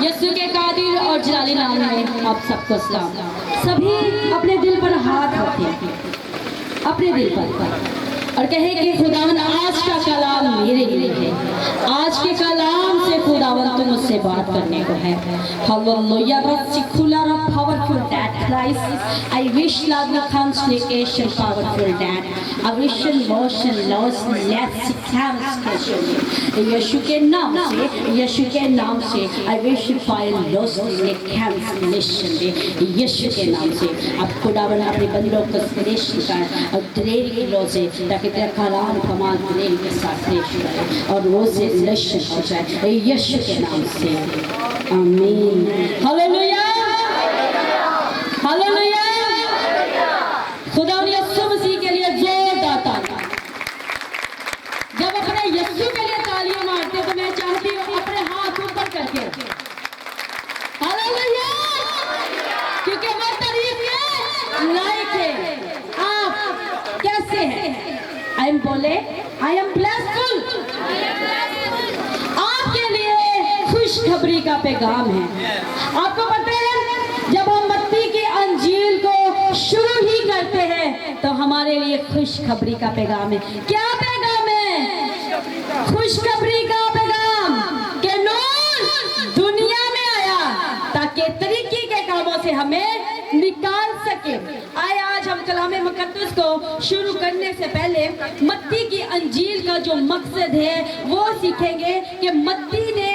यसु के कादिर और जलाली नाम में आप सबको सलाम। सभी अपने दिल पर हाथ रखें, अपने दिल पर, और कहे कि खुदावन आज का कलाम मेरे लिए है, आज के कलाम से खुदावन तुम मुझसे बात करने को है। Hallelujah. Particular powerful that Christ, I wish love the constellation powerful that I wish motion lost let's cancellation यीशु के नाम से, यीशु के नाम से I wish fire lost let cancellation यीशु के नाम से। अब खुदावन अपने बंदों को स्पेशल कर और तेरे रोज़े ताकि तेरा कलाम कमाल तेरे के साथ पेश करे और रोज़े लश्न हो जाए यीशु के नाम से, आमीन। Hallelujah, hallelujah. खुदा यीशु मसीह के लिए जोरदार ताली। जब अपने यीशु के लिए तालियां मारते तो मैं चाहती हूँ अपने हाथ ऊपर करके, हालेलुया, क्योंकि वो तारीफ के लायक है। आप कैसे हैं? आई एम बोले आई एम ब्लेसफुल। आपके लिए खुशखबरी का पैगाम है। आपको पता है जब हम मत्ती की अंजील को शुरू ही करते हैं तो हमारे लिए खुशखबरी का पैगाम है। क्या पैगाम है? खुशखबरी का पैगाम कि नूर दुनिया में आया ताकि तरीके के कामों से हमें निकाल सके। आए आज हम कलाम मुकद्दस को शुरू करने से पहले मत्ती की अंजील का जो मकसद है वो सीखेंगे कि मत्ती ने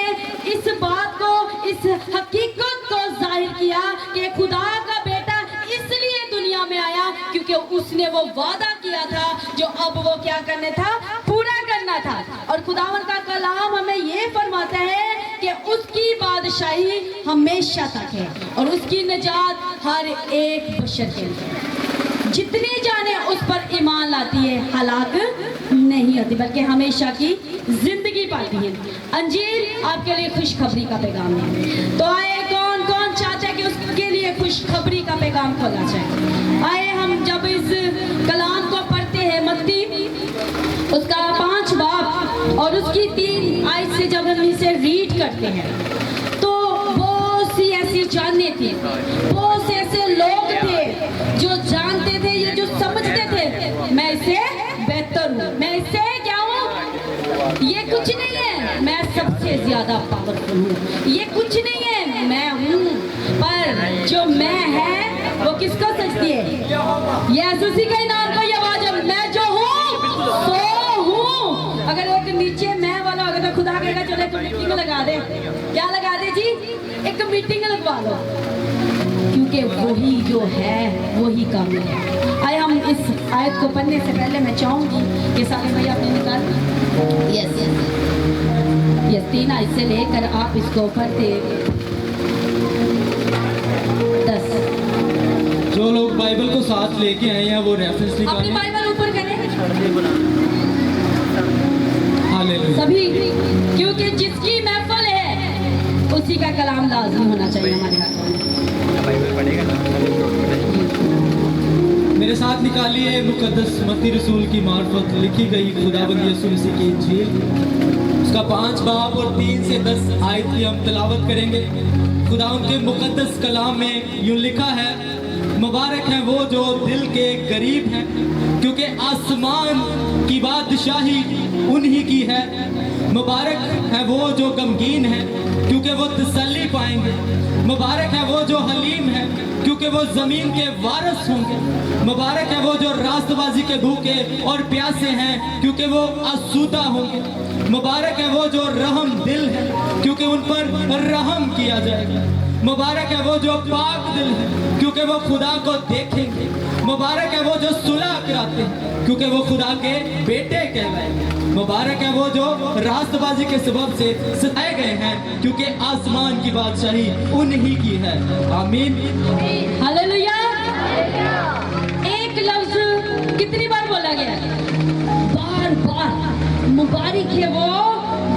इस बात को, इस हकीकत को जाहिर किया कि खुदा का बेटा इसलिए दुनिया में आया क्योंकि उसने वो वादा किया था जो अब वो क्या करने था, पूरा करना था। और खुदावन का कलाम हमें ये फरमाता है कि उसकी बादशाही हमेशा तक है और उसकी निजात हर एक बशर के लिए। जितनी जाने उस पर ईमान लाती है हलाक नहीं होती बल्कि हमेशा की जिंदगी पाती है। अंजील आपके लिए खुशखबरी का पैगाम है। तो आए कौन कौन चाहता है कि उसके लिए खुशखबरी का पैगाम खोला जाए? आए हम जब इस कलाम को पढ़ते हैं मत्ती उसका 5 बाब और उसकी 3 आयत से जब हम इसे रीड करते हैं तो बहुत सी ऐसी जाने थी, बहुत से ऐसे लोग थे जो जानते थे, ये जो समझते थे मैं इससे बेहतर हूँ, मैं इससे क्या हूँ, ये कुछ नहीं है, मैं सबसे ज्यादा पावरफुल हूँ, ये कुछ नहीं है, मैं हूँ। पर जो मैं है वो किसको सजती है? यीशु मसीह के नाम को ये आवाज है, मैं जो हूँ सो हूँ। अगर एक नीचे मैं वाला होगा तो खुदा कहेगा चलो एक मीटिंग लगा दे। क्या लगा दे जी? एक मीटिंग लगवा लो, क्योंकि वही जो है वही कामिल है। आए हम इस आयत को पढ़ने से पहले मैं चाहूंगी कि सारे भाई आपने निकाल यस 3 आयत से लेकर आप इसको पढ़ते 10। जो लोग बाइबल को साथ लेके आए हैं वो रेफरेंस अपनी निकालें। बाइबल ऊपर करें हालेलुया। सभी, क्योंकि जिसकी महफिल है उसी का कलाम लाज़िम होना चाहिए हमारे हाथों में। बाइबल पढ़ेगा ना। मेरे साथ निकालिए मुकद्दस मत्ती रसूल की मार्फत लिखी गई खुदाबंद यीशु मसीह की इंजील उसका 5 बाब और 3 से 10 आयत की हम तिलावत करेंगे। खुदा उनके मुकद्दस कलाम में यूं लिखा है, मुबारक है वो जो दिल के गरीब हैं क्योंकि आसमान की बादशाही उन्हीं की है। मुबारक है वो जो गमगीन है क्योंकि वो तसल्ली पाएंगे। मुबारक है वो जो हलीम है क्योंकि वो ज़मीन के वारिस होंगे। मुबारक है वो जो रास्तबाजी के भूखे और प्यासे हैं क्योंकि वो आसूदा होंगे। मुबारक है वो जो रहम दिल है क्योंकि उन पर रहम किया जाएगा। मुबारक है वो जो पाक दिल है क्योंकि वो खुदा को देखेंगे। मुबारक है वो जो सुलह कराते हैं क्योंकि वो खुदा के बेटे कहलाएंगे। मुबारक है वो जो रास्तबाजी के सबब से सताए गए हैं क्योंकि आसमान की बादशाही उन्हीं की है। आमीन। हालेलुया। एक लफ्ज कितनी बार बोला गया? बार बार। मुबारक है वो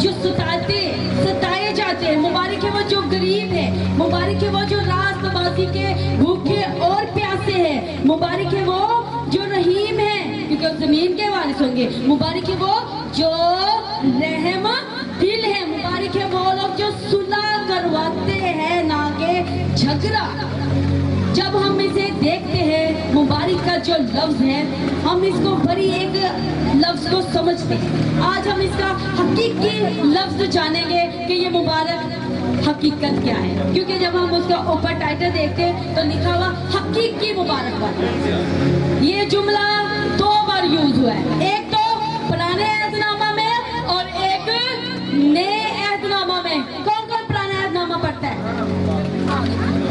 जो सताए जाते हैं। मुबारक है वो जो गरीब है। मुबारक है वो जो रास्तबाजी के भूखे और प्यासे हैं। मुबारक है वो जो रहीम है क्योंकि वो जमीन के वारिस होंगे। मुबारक है वो जो रहम दिल है। मुबारक है वो लोग जो सुलह करवाते हैं। झगड़ा, जब हम इसे देखते हैं, मुबारक का जो लफ्ज है, हम इसको बड़ी एक लफ्ज को समझते हैं। आज हम इसका हकीकी लफ्ज जानेंगे कि ये मुबारक हकीकत क्या है, क्योंकि जब हम उसका ऊपर टाइटल देखते हैं तो लिखा हुआ हकीकी मुबारकबाद। ये जुमला 2 बार यूज हुआ है, एक तो पुराने अहदनामा में और एक नए अहदनामा में। कौन कौन पुराना अहदनामा पढ़ता है?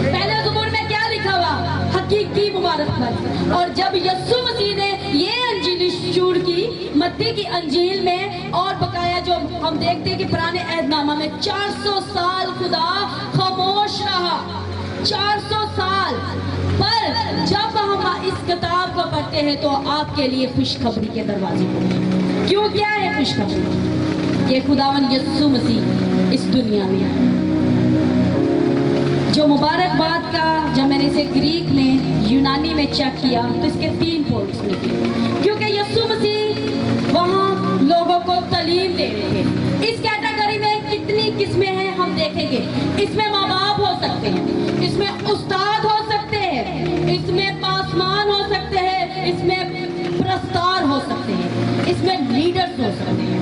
पहले ज़बूर में क्या लिखा हुआ? हकीकी मुबारकबाद। और जब यस्सु मसीह ने ये अंजील शुरू की, मत्ती की अंजील में, और बकाया जो हम देखते हैं कि पुराने अहदनामा में 400 साल खुदा खामोश रहा, 400 साल। पर जब हम इस किताब को पढ़ते हैं तो आपके लिए खुशखबरी के दरवाजे खोले। क्यों, क्या है खुशखबरी? ये खुदावन यस्सु मसीह इस दुनिया में आए। जो मुबारकबाद का, जब मैंने इसे ग्रीक में, यूनानी में चेक किया तो इसके 3 पॉइंट्स निकले, क्योंकि यस्सु मसीह वहाँ लोगों को तालीम दे रहे थे। इस कैटेगरी में कितनी किस्में हैं हम देखेंगे। इसमें माँ बाप हो सकते हैं, इसमें उस्ताद हो सकते हैं, इसमें पासमान हो सकते हैं, इसमें प्रस्तार हो सकते हैं, इसमें लीडर्स हो सकते हैं।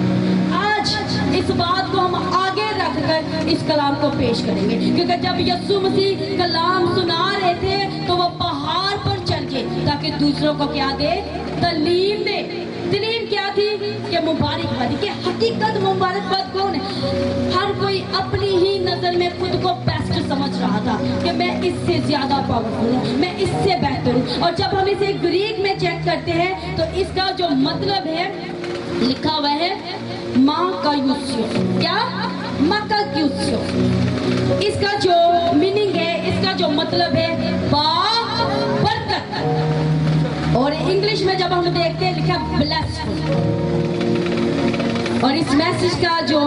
आज इस बात को हम आगे रखकर इस कलाम को पेश करेंगे, क्योंकि जब यस्सु मसीह कलाम सुना रहे थे तो वो पहाड़ पर चढ़ के ताकि दूसरों को क्या दे? तालीम दे। तालीम क्या थी? कि मुबारकबादी के हकीकत मुबारकबाद कौन है? हर कोई अपनी ही नजर में खुद को बेस्ट समझ रहा था कि मैं इससे ज्यादा पावरफुल हूँ, मैं इससे बेहतर हूँ। और जब हम इसे ग्रीक में चेक करते हैं तो इसका जो मतलब है, लिखा हुआ है माकायूसियो। क्या? माकायूसियो। इसका जो मीनिंग है, इसका जो मतलब है बरकत। और इंग्लिश में जब हम देखते हैं लिखा ब्लेसफुल। और इस मैसेज का जो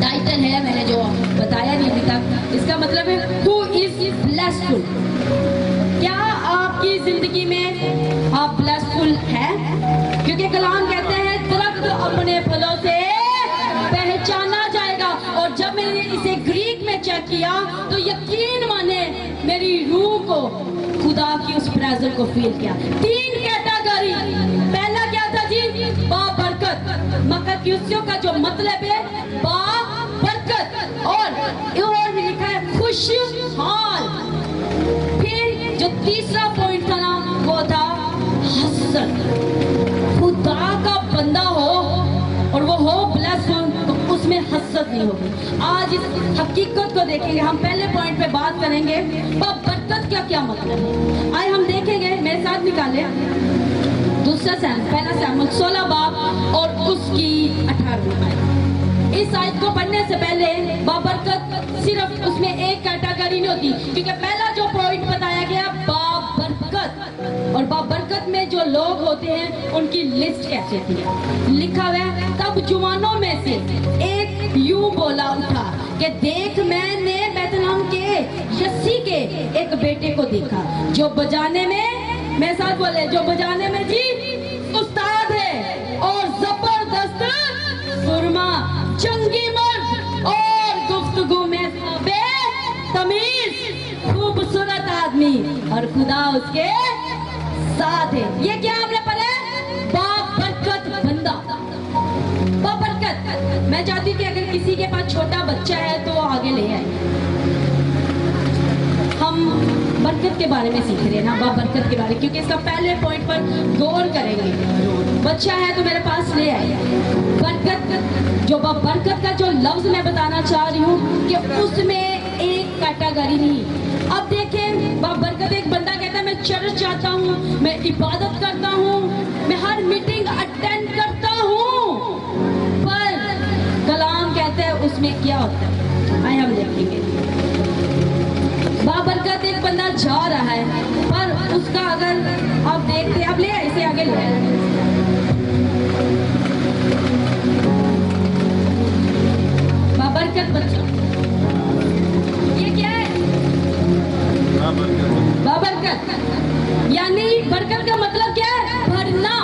टाइटल है, मैंने जो बताया नहीं अभी तक, इसका मतलब है हु इज ब्लेसफुल। क्या आपकी जिंदगी में आप ब्लेसफुल हैं? क्योंकि कलाम कहते हैं दरख्त अपने फलों से पहचाना जाएगा। और जब मैंने इसे ग्रीक में चेक किया तो यकीन माने मेरी रूह को खुदा की उस प्रेजेंस को फील किया। 3 कैटेगरी। पहला क्या था जी? बाबरकत। मकायूसियो का जो मतलब है बाबरकत। और भी लिखा है खुशहाल। फिर जो तीसरा पॉइंट था ना, वो था हसन। खुदा का बंदा हो और वो हो ब्लेसफुल, तो उसमें हसरत नहीं होगी। आज इस हकीकत को देखेंगे। हम पहले पॉइंट पे बात करेंगे बरकत का क्या मतलब है। आए हम देखेंगे, मेरे साथ निकाले दूसरा पहला सैमुएल 16 बाब और उसकी 18वीं आयत। इस आयत को पढ़ने से पहले बाबरकत सिर्फ उसमें एक कैटेगरी नहीं होती, क्योंकि पहला जो पॉइंट बताया गया बाबरकत, और बाबरकत में जो लोग होते हैं उनकी लिस्ट कैसे थी। लिखा हुआ है तब जुवानों में से एक यूं बोला उठा कि देख, मैंने बैतलहम के यस्सी के एक बेटे को देखा जो बजाने में, मेरे साथ बोले, जो बजाने में जी उस्ताद है और जबरदस्त सुरमा, जंगी मर्द और गुफ्तगू में बेतमीज खूबसूरत आदमी, और खुदा उसके साथ है। ये क्या हमने पढ़ा? बाबरकत बंदा। बाबरकत। मैं चाहती हूँ कि अगर किसी के पास छोटा बच्चा है तो वो आगे ले आए। हम बरकत के बारे में सीख रहे हैं ना, बाबरकत के बारे में, क्योंकि इसका पहले पॉइंट पर गौर करेंगे। बच्चा है तो मेरे पास ले आए। बरकत, जो बरकत का जो लफ्ज मैं बताना चाह रही हूँ कि उसमें एक कैटेगरी नहीं। अब देखें, बरकत एक बंदा कहता है मैं चर्च जाता हूँ, मैं इबादत करता हूँ, मैं हर मीटिंग अटेंड करता हूँ, पर कलाम कहते हैं उसमें क्या होता है। आइए हम देखेंगे। बाबरकत एक बंदा जा रहा है, पर उसका अगर आप देखते हैं, अब ले आए इसे आगे ले आए। बाबरकत बच्चा, ये क्या है? बाबरकत यानी बरकत का मतलब क्या है? भरना।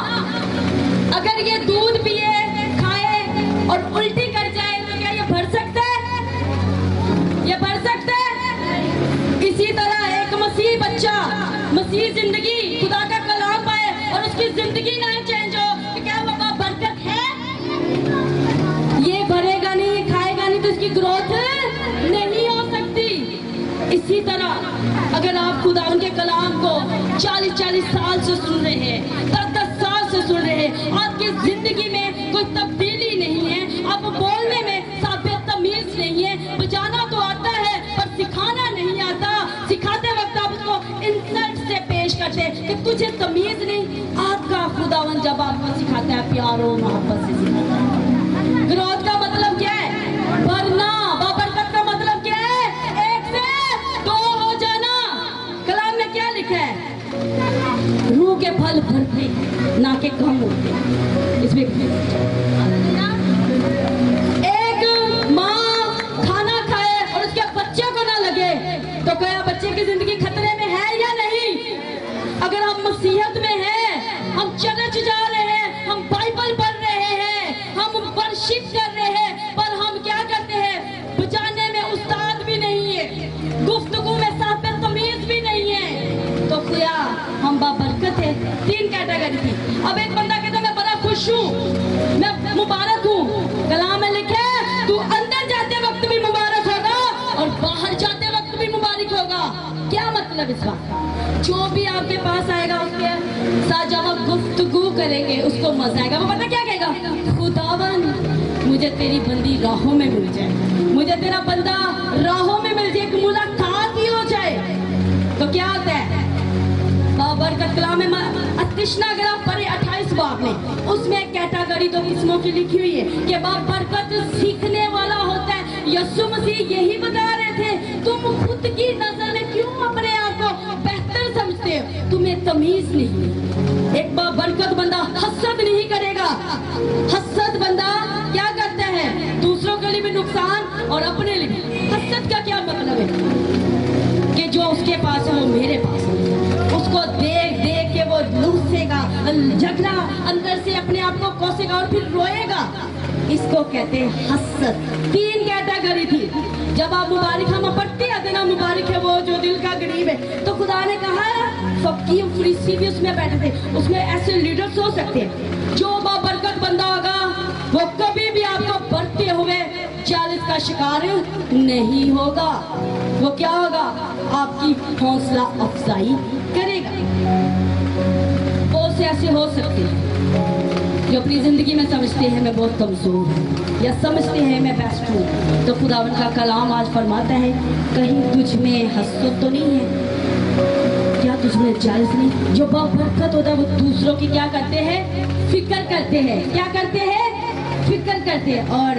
अगर ये दूध पिए, खाए और उल्टी कर जाए तो क्या ये भर सकता है? ये भर सकता है? मसीह जिंदगी खुदा का कलाम पाए और उसकी जिंदगी ना चेंज हो, तो क्या वो बरकत है? ये भरेगा नहीं, ये खाएगा नहीं, तो इसकी ग्रोथ नहीं हो सकती। इसी तरह अगर आप खुदा उनके कलाम को 40-40 साल से सुन रहे हैं, 10-10 साल से सुन रहे हैं, आपकी जिंदगी में कोई तब्दीली नहीं है, आप बोलने में साबित तमीज नहीं है, बजाना तो आता है पर सिखाना नहीं आता, सिखाते वक्त आप उसको इंसल्ट से पेश करते हैं कि तुझे तमीज नहीं। आपका खुदावन जब आपको सिखाता है प्यार और मोहब्बत से सिखाता है। ग्रोथ का मतलब क्या है? बढ़ना। बाबरकत का मतलब क्या है? 1 से 2 हो जाना। कलाम में क्या लिखा है? रूह के फल भरते ना के कम होते। इसमें एक माँ खाना खाए और उसके बच्चे को ना लगे तो क्या बच्चे की जिंदगी खतरे में है या नहीं? अगर हम मसीहत में हैं, हम चर्च जा रहे हैं, हम बाइबल पढ़ रहे हैं, हम वर्शिप कर रहे हैं, पर हम क्या करते हैं? बजाने में उस्ताद भी नहीं है, गुफ्तगू में साबित तमीज भी नहीं है, तो क्या हम बाबरकत है? 3 कैटेगरी थी। अब एक बंदा कहता मैं बड़ा खुश हूँ, मैं मुबारक हूँ। कलाम में लिखे तू अंदर जाते वक्त भी मुबारक होगा और बाहर जाते वक्त भी मुबारक होगा। क्या मतलब इस बात का? जो भी आपके पास आएगा उसके साथ जब आप गुफ्तगू करेंगे उसको मजा आएगा। वो पता क्या कहेगा? खुदावन मुझे तेरी बंदी राहों में मिल जाए, मुझे तेरा बंदा राहों में मिल जाए, एक मुलाकात ही हो जाए। तो क्या होता है? बरकत कलाम में तृष्णा अगर आप पढ़े 28 बाब में, उसमें एक कैटेगरी 2 किस्मों की लिखी हुई है कि बरकत सीखने वाला होता है। यीशु मसीह यही बता रहे थे, तुम खुद की नजर में क्यों अपने आप को बेहतर समझते हो? तुम्हें तमीज नहीं। एक बरकत बंदा हसद नहीं करेगा। हसद बंदा क्या करता है? दूसरों के लिए भी नुकसान और अपने लिए भी। हसद का क्या मतलब है? कि जो उसके पास है वो मेरे पास है, उसको देख देख के वो लूसेगा, झगड़ा अंदर से अपने आप को कोसेगा और फिर रोएगा। इसको कहते हैं हसद। 3 कैटेगरी थी। जब आप मुबारक हम पढ़ते हैं ना, मुबारक है वो जो दिल का गरीब है, तो खुदा ने कहा फकीर फरीसी भी उसमें बैठे थे। उसमें ऐसे लीडर्स हो सकते हैं। जो बाबरकत बंदा होगा वो कभी भी आपको बढ़ते हुए 40 का शिकार नहीं होगा। वो क्या होगा? आपकी हौसला अफजाई करेगा। बहुत से ऐसे हो सकते हैं जो अपनी जिंदगी में समझते हैं मैं बहुत कमजोर हूँ, या समझते हैं मैं बेस्ट हूँ। तो खुदावन का कलाम आज फरमाता है कहीं तुझ में हसद तो नहीं है? क्या तुझ में जायज नहीं? जो बाबरकत होता है वो दूसरों की क्या करते हैं? फिक्र करते हैं। क्या करते हैं? फिक्र करते हैं। और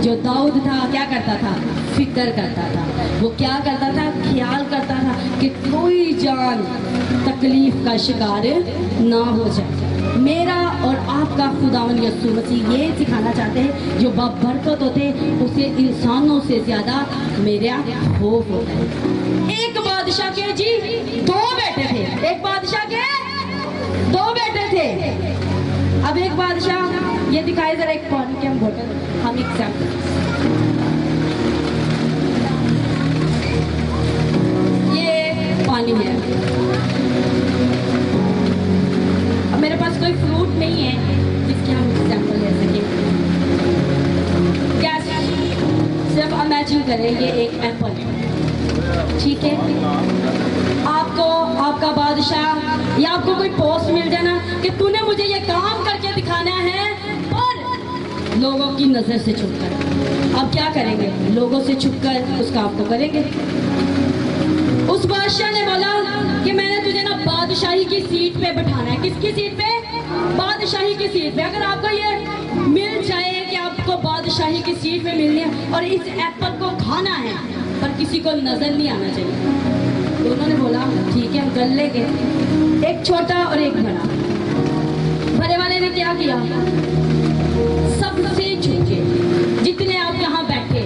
जो दाऊद था क्या करता था? फिक्र करता था। वो क्या करता था? ख्याल करता था कि कोई जान तकलीफ का शिकार ना हो जाए। मेरा और आपका खुदावन यीशु मसीह ये सिखाना चाहते हैं, जो बाबरकत होते हैं उसे इंसानों से ज्यादा मेरा खौफ होता है। एक बादशाह के जी 2 बेटे थे। एक बादशाह के 2 बेटे थे। अब एक बादशाह, ये दिखाए जरा एक पानी के हम बोतल, हम एग्जाम्पल, ये पानी है। अब मेरे पास कोई फ्रूट नहीं है जिसके हम एग्जाम्पल ले सकें। क्या सिर्फ इमेजिन करें ये एक एप्पल है, ठीक है? आपको आपका बादशाह या आपको कोई पोस्ट मिल जाना कि तूने मुझे ये काम करके दिखाना है पर लोगों की नजर से छुपकर। अब क्या करेंगे? लोगों से छुपकर उस काम को करेंगे। उस बादशाह ने बोला कि मैंने तुझे ना बादशाही की सीट पे बैठाना है। किसकी सीट पे? बादशाही की सीट पे। अगर आपको ये मिल जाए कि आपको बादशाही की सीट पे मिलनी है और इस एप्पल को खाना है पर किसी को नजर नहीं आना चाहिए, दोनों ने बोला ठीक है हम कर लेंगे। एक छोटा और एक बड़ा। बड़े वाले ने क्या किया? सबसे झुके। जितने आप यहाँ बैठे,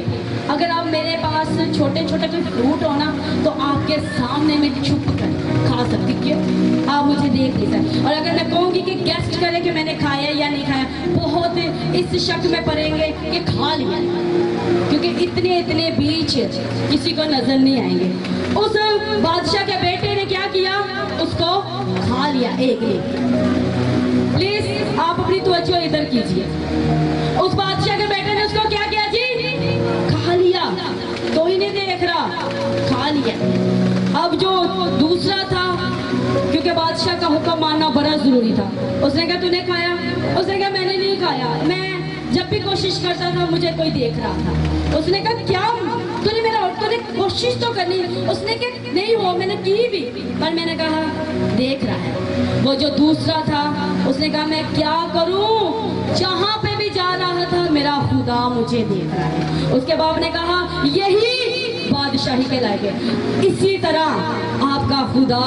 अगर आप मेरे पास छोटे छोटे कोई फ्रूट हो ना तो आपके सामने में छुप कर खा सकती, क्यों? आप मुझे देख नहीं सकते। और अगर मैं कहूँगी कि गेस्ट करें कि मैंने खाया या नहीं खाया, बहुत इस शक में पड़ेंगे कि खा लिया, क्योंकि इतने इतने बीच किसी को नजर नहीं आएंगे। उस बादशाह के बेटे ने ने क्या किया, उसको खा लिया एक ने। प्लीज आप अपनी तवज्जो इधर कीजिए। उस बादशाह के बेटे ने उसको क्या किया जी, खा लिया, कोई नहीं देख रहा, खा लिया। अब जो दूसरा था, क्योंकि बादशाह का हुक्म मानना बड़ा जरूरी था, उसने कहा तूने खाया, उसने कहा मैंने नहीं खाया, मैं जब भी कोशिश करता था मुझे कोई देख रहा था। उसने कहा क्या तूने कोशिश तो करनी, उसने कहा नहीं हो मैंने की भी, पर मैंने कहा देख रहा है। वो जो दूसरा था उसने कहा मैं क्या करूं, जहां पे भी जा रहा था मेरा खुदा मुझे देख रहा है। उसके बाप ने कहा यही बादशाही के लायक है। इसी तरह आपका खुदा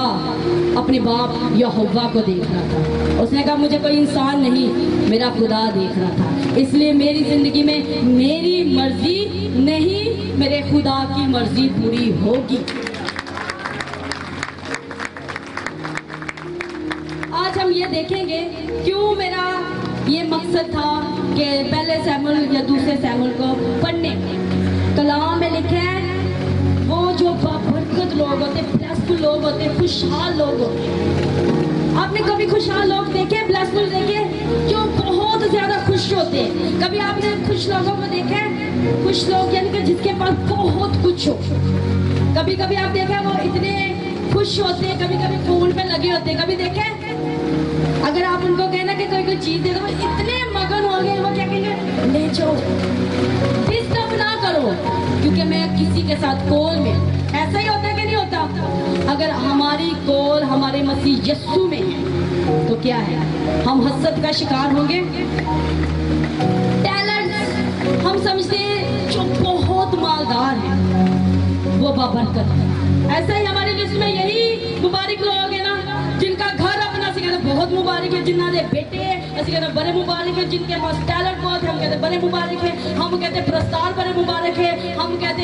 अपने बाप यहोवा को देख रहा था। उसने कहा मुझे कोई इंसान नहीं, मेरा खुदा देख रहा था, इसलिए मेरी जिंदगी में मेरी मर्जी नहीं, मेरे खुदा की मर्जी पूरी होगी। आज हम ये देखेंगे क्यों मेरा ये मकसद था कि पहले सैमुएल या दूसरे सैमुएल को पढ़ने। कलाम में लिखे हैं वो जो बरकत लोग होते, ब्लेसफुल लोग होते, खुशहाल लोग होते। आपने कभी खुशहाल लोग देखे, ब्लेसफुल देखे, जो बहुत ज्यादा खुश होते हैं? कभी आपने खुश लोगों को देखे? खुश लोग यानी कि जिसके पास बहुत कुछ हो। कभी कभी आप देखे वो इतने खुश होते हैं, कभी कभी फोन पे लगे होते हैं। कभी देखे अगर आप उनको कहना कि कोई चीज दे दो, वो इतने मगन हो गए, वो क्या कहेंगे ले जाओ, डिस्टर्ब ना करो, क्योंकि मैं किसी के साथ कॉल में। ऐसा ही होता है कि नहीं होता? अगर हमारी कॉल हमारे मसीह यस्सु में है तो क्या है, हम हसद का शिकार होंगे। टैलेंट हम समझते हैं जो बहुत मालदार है वो बाबरकत है। ऐसा ही हमारे लिस्ट में यही मुबारक लोग हैं ना, जिनका घर अपना से कहते बहुत मुबारक है, जिन्हों ने बेटे असं कहते बड़े मुबारक है, जिनके पास टैलेंट बहुत है हम कहते बड़े मुबारक है, हम कहते प्रस्ताव बड़े मुबारक है, हम कहते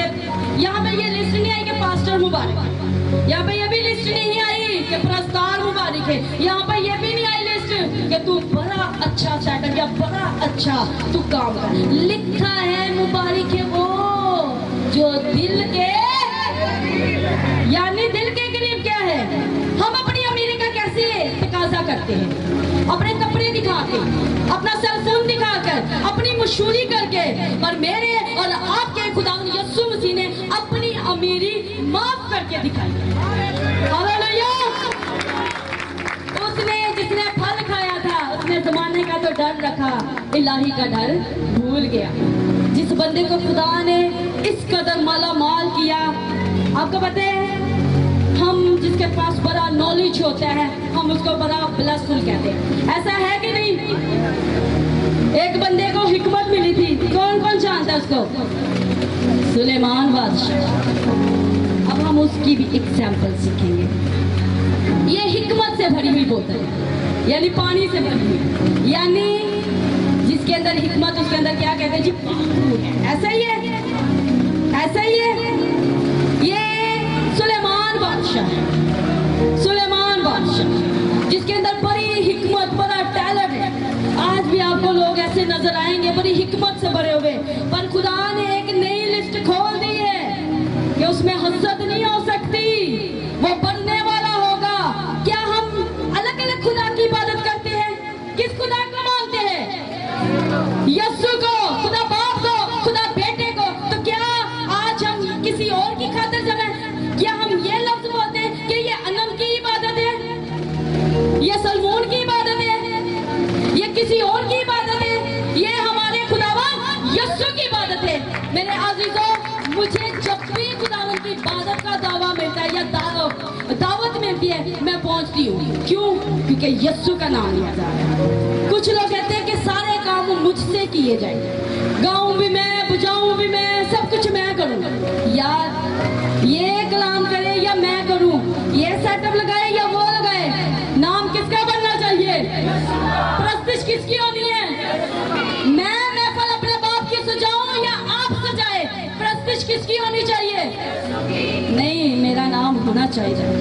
यहाँ पे ये लिस्ट नहीं आई कि पास्टर मुबारक, यहाँ पे ये भी लिस्ट नहीं आई कि प्रस्ताव मुबारक है, यहाँ पे ये भी नहीं आई लिस्ट कि तू बड़ा अच्छा सेटअप या बड़ा अच्छा तू काम कर। लिखा है मुबारक है वो जो दिल के यानी दिल के करीब क्या है। हम अपनी अमीरी का कैसे तकाजा करते हैं, अपने कपड़े दिखा के, अपना सेलफोन दिखाकर, अपनी मशहूरी करके, पर मेरे और आपके खुदा यीशु मसीह ने अपनी अमीरी माफ करके दिखाई। हालेलुया। उसने जिसने फल खाया था उसने जमाने का तो डर रखा, इलाही का डर भूल गया। जिस बंदे को खुदा ने इस कदर माला माल किया, आपको पता है हम जिसके पास बड़ा नॉलेज होता है हम उसको बड़ा ब्लेसफुल कहते हैं, ऐसा है कि नहीं? एक बंदे को हिकमत मिली थी, कौन कौन जानता है उसको? सुलेमान बादशाह। अब हम उसकी भी एग्जाम्पल सीखेंगे। ये हिकमत से भरी हुई बोतल है, यानी पानी से भरी हुई, यानी जिसके अंदर हिकमत उसके अंदर क्या कहते हैं जी, पानी है। ऐसा ही है, ऐसा ही है। ये सुलेमान बादशाह है, सुलेमान बादशाह जिसके अंदर बड़ी हिकमत, बड़ा टैलेंट है। आज भी आपको लोग ऐसे नजर आएंगे बड़ी हिकमत से भरे हुए, पर खुदा ने एक नई लिस्ट खोल दी है कि उसमें हसद नहीं हो सकती, वो बनने वाला होगा। क्या हम अलग अलग खुदा की इबादत करते हैं? किस खुदा को मानते हैं? यीशु को, खुदा बाप को, खुदा बेटे को। तो क्या आज हम किसी और की खातिर जगह, क्या हम ये लफ्ज बोलते हैं कि ये अनम की इबादत है, ये सलमोन की इबादत है, ये किसी और की इबादत है? ये हमारे खुदावन यीशु की इबादत है। मेरे अजीजों, मुझे जब भी खुदावन की इबादत का दावा मिलता है या दावत मिलती है मैं पहुंचती हूँ। क्यों? क्योंकि यीशु का नाम लिया जा रहा है। कुछ लोग कहते हैं कि सारे काम मुझसे किए जाएंगे, गाऊं भी मैं, बजाऊं भी मैं, सब कुछ मैं करूँ। यार ये कलाम करे या मैं करूं, ये सेटअप लगाए या वो लगाए, नाम किसका बनना चाहिए? प्रस्तिश किसकी होनी है? मैं महफिल अपने बाप की सजाऊं या आप सजाए? प्रस्तिश किसकी होनी चाहिए? नहीं, मेरा नाम होना चाहिए।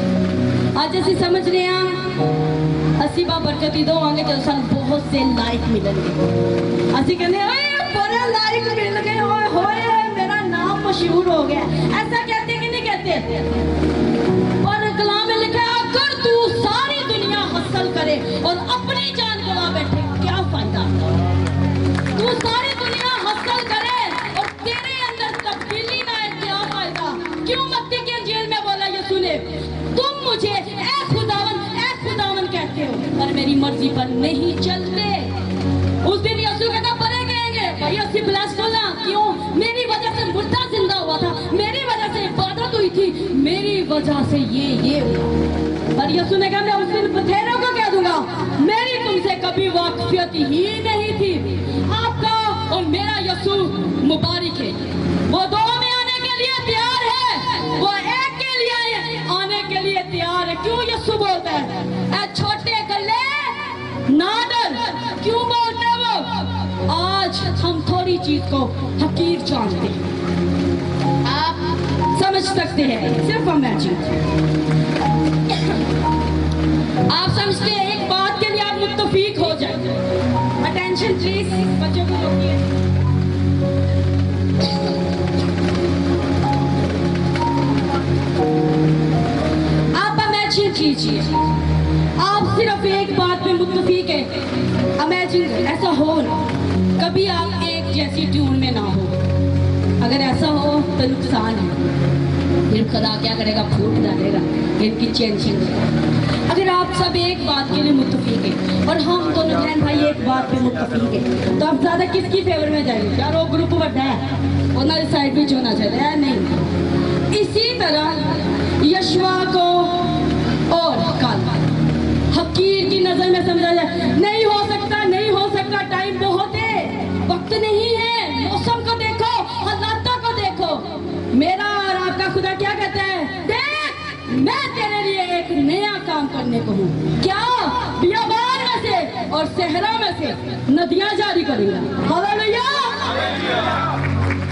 आज ਅਸੀਂ समझ रहे हैं ਅਸੀਂ बाबरकत दो आगे जब सन बहुत से लाइक मिलेंगे, ਅਸੀਂ कहने बड़े लाइक मिल गए, होए मेरा नाम मशहूर हो गया। ऐसा कहते कि नहीं कहते? और कलाम में लिखा क्यों मत्ती की अंजील में बोला यीशु ने, तुम मुझे ए खुदावन कहते हो और मेरी मर्जी पर नहीं चलते। उस दिन यीशु कहता बड़े कहेंगे भाई अस्सी ब्लेस बोला, क्यों? मेरी वजह से मुर्दा जिंदा हुआ था, मेरी वजह से इबादत हुई थी, मेरी वजह से ये हुआ। पर यीशु ने कहा मैं उस दिन बथेरों को कह दूंगा मेरी तुमसे कभी वाकफियत ही नहीं थी। आपका और मेरा यीशु मुबारक है, वो दो में आने के लिए तैयार है, वो एक के लिए आने के लिए तैयार है। क्यों यीशु बोलता है ए छोटे गले ना डर, क्यों बोलते हैं वो? आज हम थोड़ी चीज को हकीर जानते हैं, आप समझ सकते हैं, सिर्फ इमेजिन। आप समझते हैं एक बात के लिए आप मुत्तफिक हो जाए। अटेंशन प्लीज, बच्चों को रोकिए। आप इमेजिन कीजिए, आप सिर्फ एक बात में मुत्तफिक है। इमेजिन ऐसा हो ना कभी आप एक जैसी ट्यून में ना हो, अगर ऐसा हो तो नुकसान है, फिर खुदा क्या करेगा, फूट डालेगा, इनकी चेंजिंग। अगर आप सब एक बात के लिए मुत्तफिक है और हम दोनों बहन भाई एक बात पे मुत्तफिक है, तो आप ज्यादा किसकी फेवर में जाएंगे? यार वो ग्रुप बड़ा है, उन्होंने साइड भी होना चाहिए नहीं। इसी तरह यशवा को और कल हकीर की नजर में समझा जाए, नहीं हो सकता, नहीं हो सकता, टाइम बहुत है, वक्त नहीं है, मौसम को देखो, हालातों को देखो। मेरा और आपका खुदा क्या कहता है, देख मैं तेरे लिए एक नया काम करने को हूँ। क्या? बियाबान में से और सहरा में से नदियां जारी करूंगा। हालेलुया।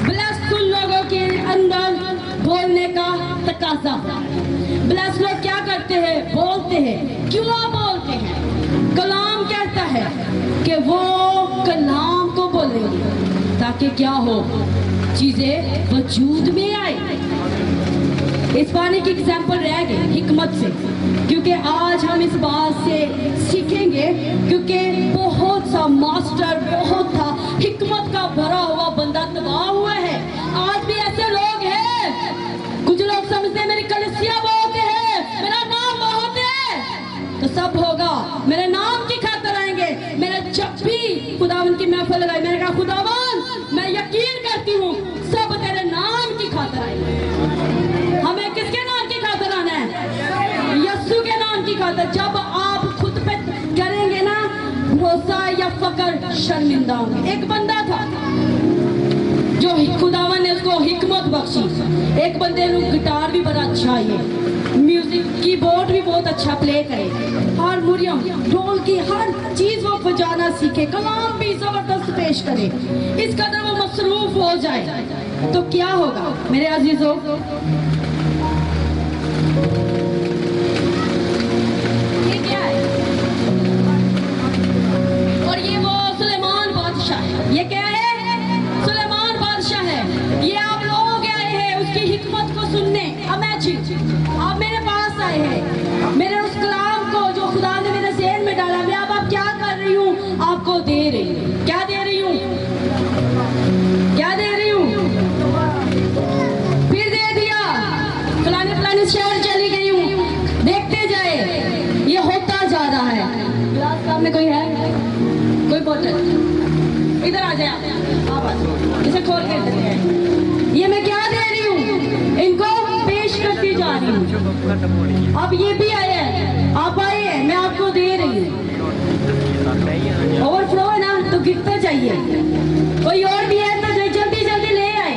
ब्लेस्ड उन लोगों के अंदर बोलने का तकाजा। ब्लेस्ड लोग क्या करते हैं, बोलते हैं। क्यों बोलते हैं? कलाम कहता है कि वो कलाम को बोलेंगे ताकि क्या हो, चीजें वजूद में आए। इस पानी की एग्जाम्पल रह गए हिकमत से, क्योंकि आज हम इस बात से सीखेंगे, क्योंकि बहुत सा मास्टर, बहुत था हिकमत का भरा हुआ बंदा तबाह हुआ है। आज भी ऐसे लोग हैं, कुछ लोग समझते हैं मेरी कलीसिया बहुत है, मेरा नाम बहुत है, तो सब होगा, मेरे नाम की खातिर आएंगे। मैंने जब भी खुदावन की महफिल लगाई, मैंने कहा खुदावन मैं यकीन करती हूँ सब तेरे नाम की खातिर आएंगे। हमें किसके नाम की खातिर आना है? यीशु के नाम की खातिर। जब आप खुद पे करेंगे ना भरोसा या फकर, शर्मिंदा होंगे। एक बंदा था जो खुदावन ने उसको हिकमत बख्शी। एक बंदे को गिटार भी बड़ा अच्छा है, म्यूजिक कीबोर्ड भी बहुत अच्छा प्ले करे, हारमोनियम, ढोल की हर चीज वो बजाना सीखे, कलाम भी जबरदस्त पेश करे। इस कदर वो मसरूफ हो जाए तो क्या होगा मेरे अजीजों? ये क्या है? और ये वो सुलेमान बादशाह है। ये क्या है? सुलेमान बादशाह है। ये आप लोग आए हैं उसकी हिकमत को सुनने। इमेजिन आप मेरे पास आए हैं, मेरे उस कलाम को जो खुदा ने मेरे ज़हन में डाला, मैं अब क्या कर रही हूँ, आपको दे रही हूँ। क्या दे रही हूँ? क्या दे रही हूँ? फिर दे दिया, फलाने फलाने शहर चली गई हूँ, देखते जाए ये होता जा रहा है। ग्लास सामने कोई है? कोई बोतल? इधर आ जाए आप, इसे खोल के देते हैं। ये मैं क्या दे रही हूँ, इनको पेश करती जा रही हूँ। अब ये भी आए हैं, आप आए हैं, मैं आपको दे रही हूँ। ओवरफ्लो है ना तो गिरता चाहिए। कोई और भी है तो जल्दी जल्दी ले आए।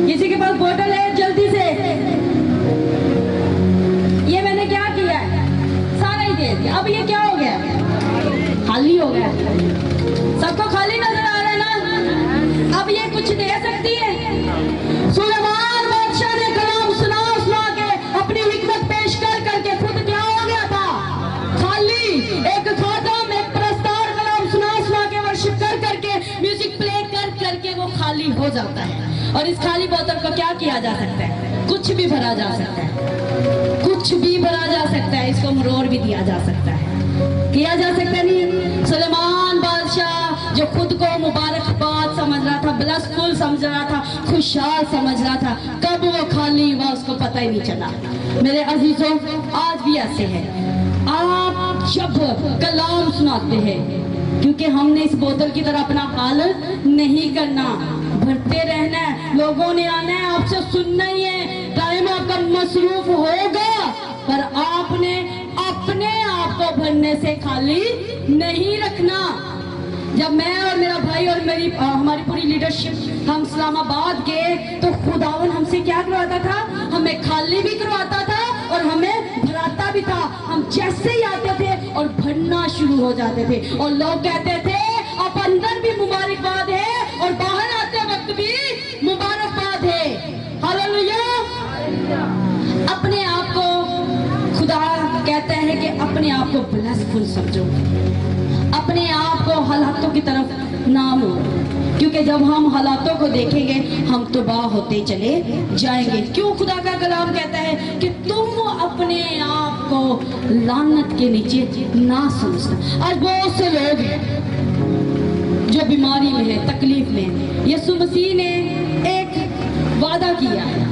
किसी के पास बोतल है जल्दी से। ये मैंने क्या किया है, सारा ही दे दिया। अब ये क्या हो गया, खाली हो गया। सबको खाली नजर आ रहा है ना? अब ये कुछ दे सकती है? सुलेमान बादशाह ने कलाम सुना के अपनी हिकमत पेश करके खुद क्या हो गया था, खाली। एक खादम, एक प्रस्तार कलाम सुना के वर्शिप करके म्यूजिक प्ले करके वो खाली हो जाता है। और इस खाली बोतल को क्या किया जा सकता है? कुछ भी भरा जा सकता है, कुछ भी भरा जा सकता है। इसको मरोड़ भी दिया जा सकता है, किया जा सकता नहीं। सुलेमान बादशाह जो खुद को मुबारकबाद समझ रहा था, ब्लसफुल समझ रहा था, खुशहाल समझ रहा था, कब वो खाली हुआ उसको पता ही नहीं चला। मेरे अजीजों, आज भी ऐसे है। आप जब कलाम सुनाते हैं, क्योंकि हमने इस बोतल की तरह अपना हाल नहीं करना, भरते रहना है, लोगों ने आना है, आपसे सुनना ही है, टाइम आपका मसरूफ होगा, पर आपने अपने आप को भरने से खाली नहीं रखना। जब मैं और मेरा भाई और हमारी पूरी लीडरशिप हम इस्लामाबाद गए तो खुदावन हमसे क्या करवाता था, हमें खाली भी करवाता था और हमें भराता भी था। हम जैसे ही आते थे और भरना शुरू हो जाते थे और लोग कहते थे अब अंदर भी मुबारकबाद है और बाहर आते वक्त भी मुबारकबाद है। हालेलुया। अपने आप को खुदा कहता है कि अपने आप को ब्लेसफुल समझो, अपने आप को हालातों की तरफ ना लो, क्योंकि जब हम हालातों को देखेंगे हम तबाह होते चले जाएंगे। क्यों खुदा का कलाम कहता है कि तुम अपने आप को लानत के नीचे ना समझना। आज बहुत से लोग हैं जो बीमारी में है, तकलीफ में है। यीशु मसीह ने एक वादा किया है।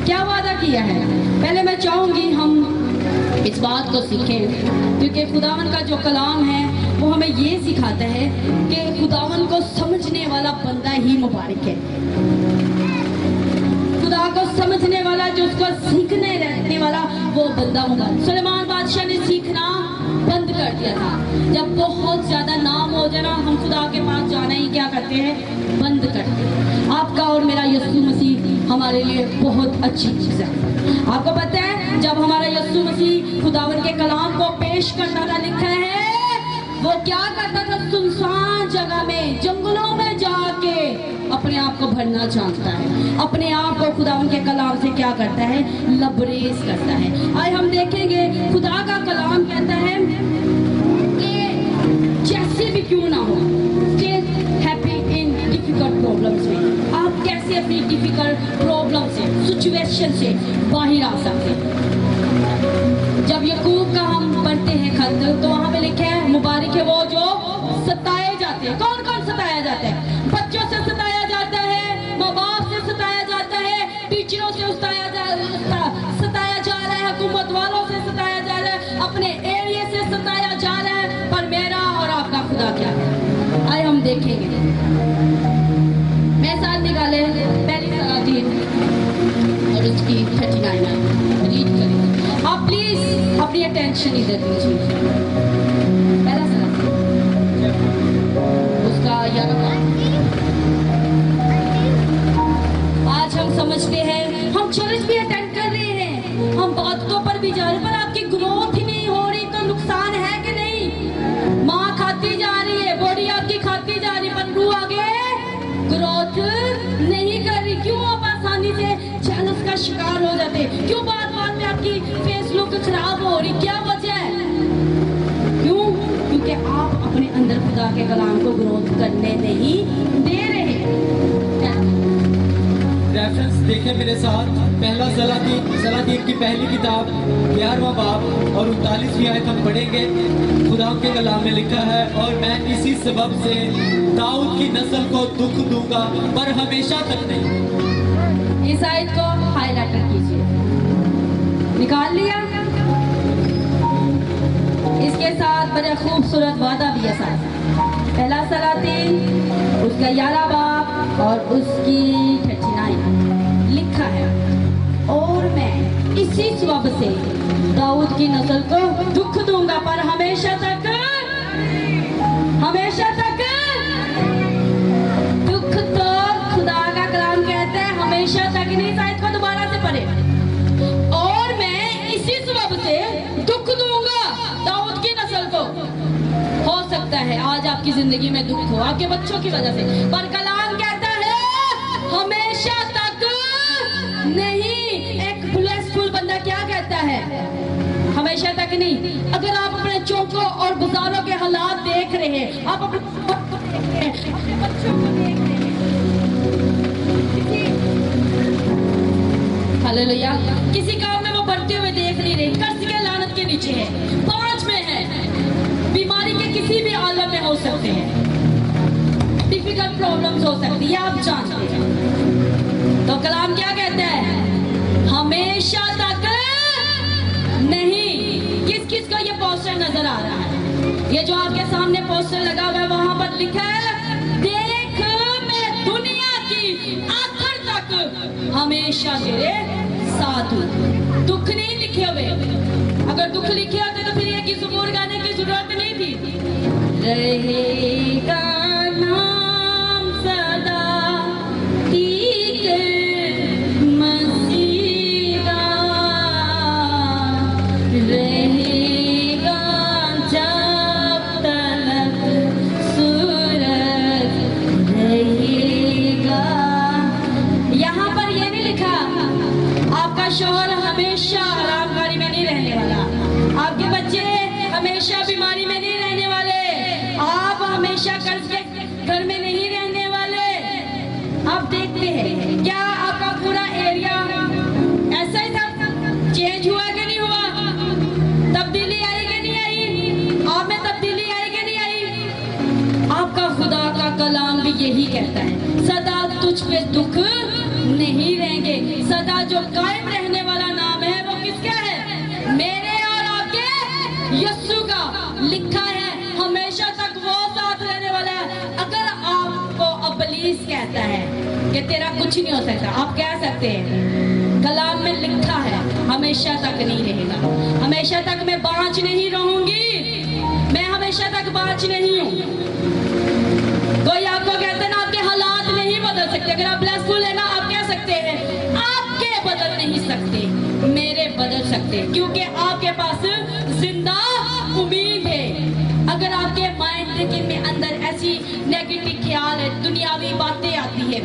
क्या वादा किया है? पहले मैं चाहूंगी हम इस बात को सीखें, क्योंकि खुदावन का जो कलाम है वो हमें ये सिखाता है कि खुदावन को समझने वाला बंदा ही मुबारक है। खुदा को समझने वाला, जो उसको सीखने रहने वाला, वो बंदा मुबारक। सुलेमान बादशाह ने सीखना बंद कर दिया था। जब बहुत ज्यादा नाम हो जाना, हम खुदा के पास जाना ही क्या करते हैं, बंद करते हैं। आपका और मेरा यीशु मसीह हमारे लिए बहुत अच्छी चीज है। आपको पता है जब हमारा यीशु मसीह खुदावन के कलाम को पेश करता था, लिखा है वो क्या करता था, सुनसान जगह में, जंगलों में जाके अपने आप को भरना चाहता है, अपने आप को खुदावन के कलाम से क्या करता है, लबरेज करता है। आज हम देखेंगे खुदा का कलाम कहता है कि जैसे भी क्यों ना हो, stay happy in difficult problems में। आप कैसे अपनी डिफिकल्ट प्रॉब्लम से, सिचुएशन से बाहर आ सकते हैं। जब यकूब का हम पढ़ते हैं खत, तो वहां पे लिखे है मुबारक है वो जो सताए जाते हैं। कौन कौन सताया जाता है? बच्चों से सताया जाता है, माँ बाप से सताया जाता है, टीचरों से सताया जा रहा है, हुकूमत वालों से सताया जा रहा है, अपने एरिया से सताया जा रहा है। पर मेरा और आपका खुदा क्या है, आइए हम देखेंगे। मैं साथ निकाले पहली सलातीन और उसकी 39 रीड करेंगे। आप प्लीज अपनी अटेंशन इधर दीजिए। पहला सलातीन उसका 11। आज हम समझते हैं, हम चर्च भी अटेंड कर रहे हैं, हम बातों पर भी जा रहे हैं, पर आपकी ग्रोथ ही नहीं हो रही तो नुकसान है कि नहीं? माँ खाती जा रही है, बॉडी आपकी खाती जा रही है, पर रूह आगे ग्रोथ नहीं कर रही। क्यों? आप आसानी से जेलस का शिकार हो जाते हैं। क्यों बात बात में आपकी फेस लुक खराब हो रही? क्या वजह है? क्यों? क्योंकि आप अपने अंदर खुदा के कलाम को ग्रोथ करने नहीं दे रहे। रेफरेंस देखें मेरे साथ, पहला सलातीन की पहली किताब 11वां बाब और 39वीं आयत हम पढ़ेंगे। खुदा के कलाम में लिखा है, और मैं इसी सबब से दाऊद की नस्ल को दुख दूंगा, पर हमेशा तक नहीं। इस आयत को हाईलाइटर कीजिए। निकाल लिया? इसके साथ बड़ा खूबसूरत वादा भी है साथ। पहला सलातीन उसका 11 बाब और उसकी 39 लिखा है, और मैं इसी सबब से दाऊद की नस्ल को दुख दूंगा, पर हमेशा तक दुख। तो खुदा का कलाम कहता है हमेशा तक नहीं। शायद को दोबारा से पढ़े, और मैं इसी सबब से दुख दूंगा दाऊद की नस्ल को। हो सकता है आज आपकी जिंदगी में दुख हो, आपके बच्चों की वजह से, पर कलाम कहता है हमेशा तक नहीं। एक ब्लेसफुल बंदा क्या कहता है? हमेशा तक नहीं। अगर आप अपने चौकों और बाजारों के हालात देख रहे हैं, आप अपने बच्चों को देख रहे हैं, हालेलुया, किसी काम में वो बढ़ते हुए देख नहीं रहे, कर्ज के लानत के नीचे है, पांच में है, बीमारी के किसी भी आलम में हो सकते हैं, डिफिकल्ट फिजिकल प्रॉब्लम्स हो सकती है, आप जानते हैं। तो कलाम क्या कहता है? हमेशा तक नहीं। किस किस को ये पोस्टर नजर आ रहा है? ये जो आपके सामने पोस्टर लगा हुआ है, वहां पर लिखा है, देख मैं दुनिया की आखिर तक हमेशा तेरे साथ हूं। दुख नहीं लिखे हुए। अगर दुख लिखे होते तो फिर ये की ज़ुबूर गाने की जरूरत नहीं थी। रहेगा नाम सदा ठीक मसीहा, रहेगा जब तक सूरज रहेगा। यहाँ पर ये नहीं लिखा आपका शौहर हमेशा आरामकारी में नहीं रहने वाला, आपके बच्चे हमेशा बीमारी में नहीं रहने वाले, आप हमेशा कर्ज के घर में नहीं रहने वाले। आप देखते हैं क्या आपका पूरा एरिया ऐसा ही था? चेंज हुआ कि नहीं हुआ? तब्दीली आई कि नहीं आई? आप में तब्दीली आई कि नहीं आई? आपका खुदा का कलाम भी यही कहता है, सदा तुझ पे दुख नहीं रहेंगे। सदा जो कायम रहने वाला नाम है वो किसका है? मेरे और आपके यीशु का। लिखा है हमेशा तक वो साथ रहने वाला है। अगर आपको अबलीस कहता है कि तेरा कुछ नहीं हो सकता, आप कह सकते हैं कलाम में लिखा है हमेशा तक नहीं रहेगा। हमेशा तक मैं बाँच नहीं रहूंगी, मैं हमेशा तक बाँच नहीं हूँ। कोई आपको कहते हैं ना आपके हालात नहीं बदल सकते, अगर आप ब्लेसफुल है ना आप कह सकते हैं आपके बदल नहीं सकते, मेरे बदल सकते, क्योंकि आपके पास जिंदा उम्मीद है। अगर आपके माइंड में अंदर ऐसी नेगेटिव ख्याल है, दुनियावी बातें आती है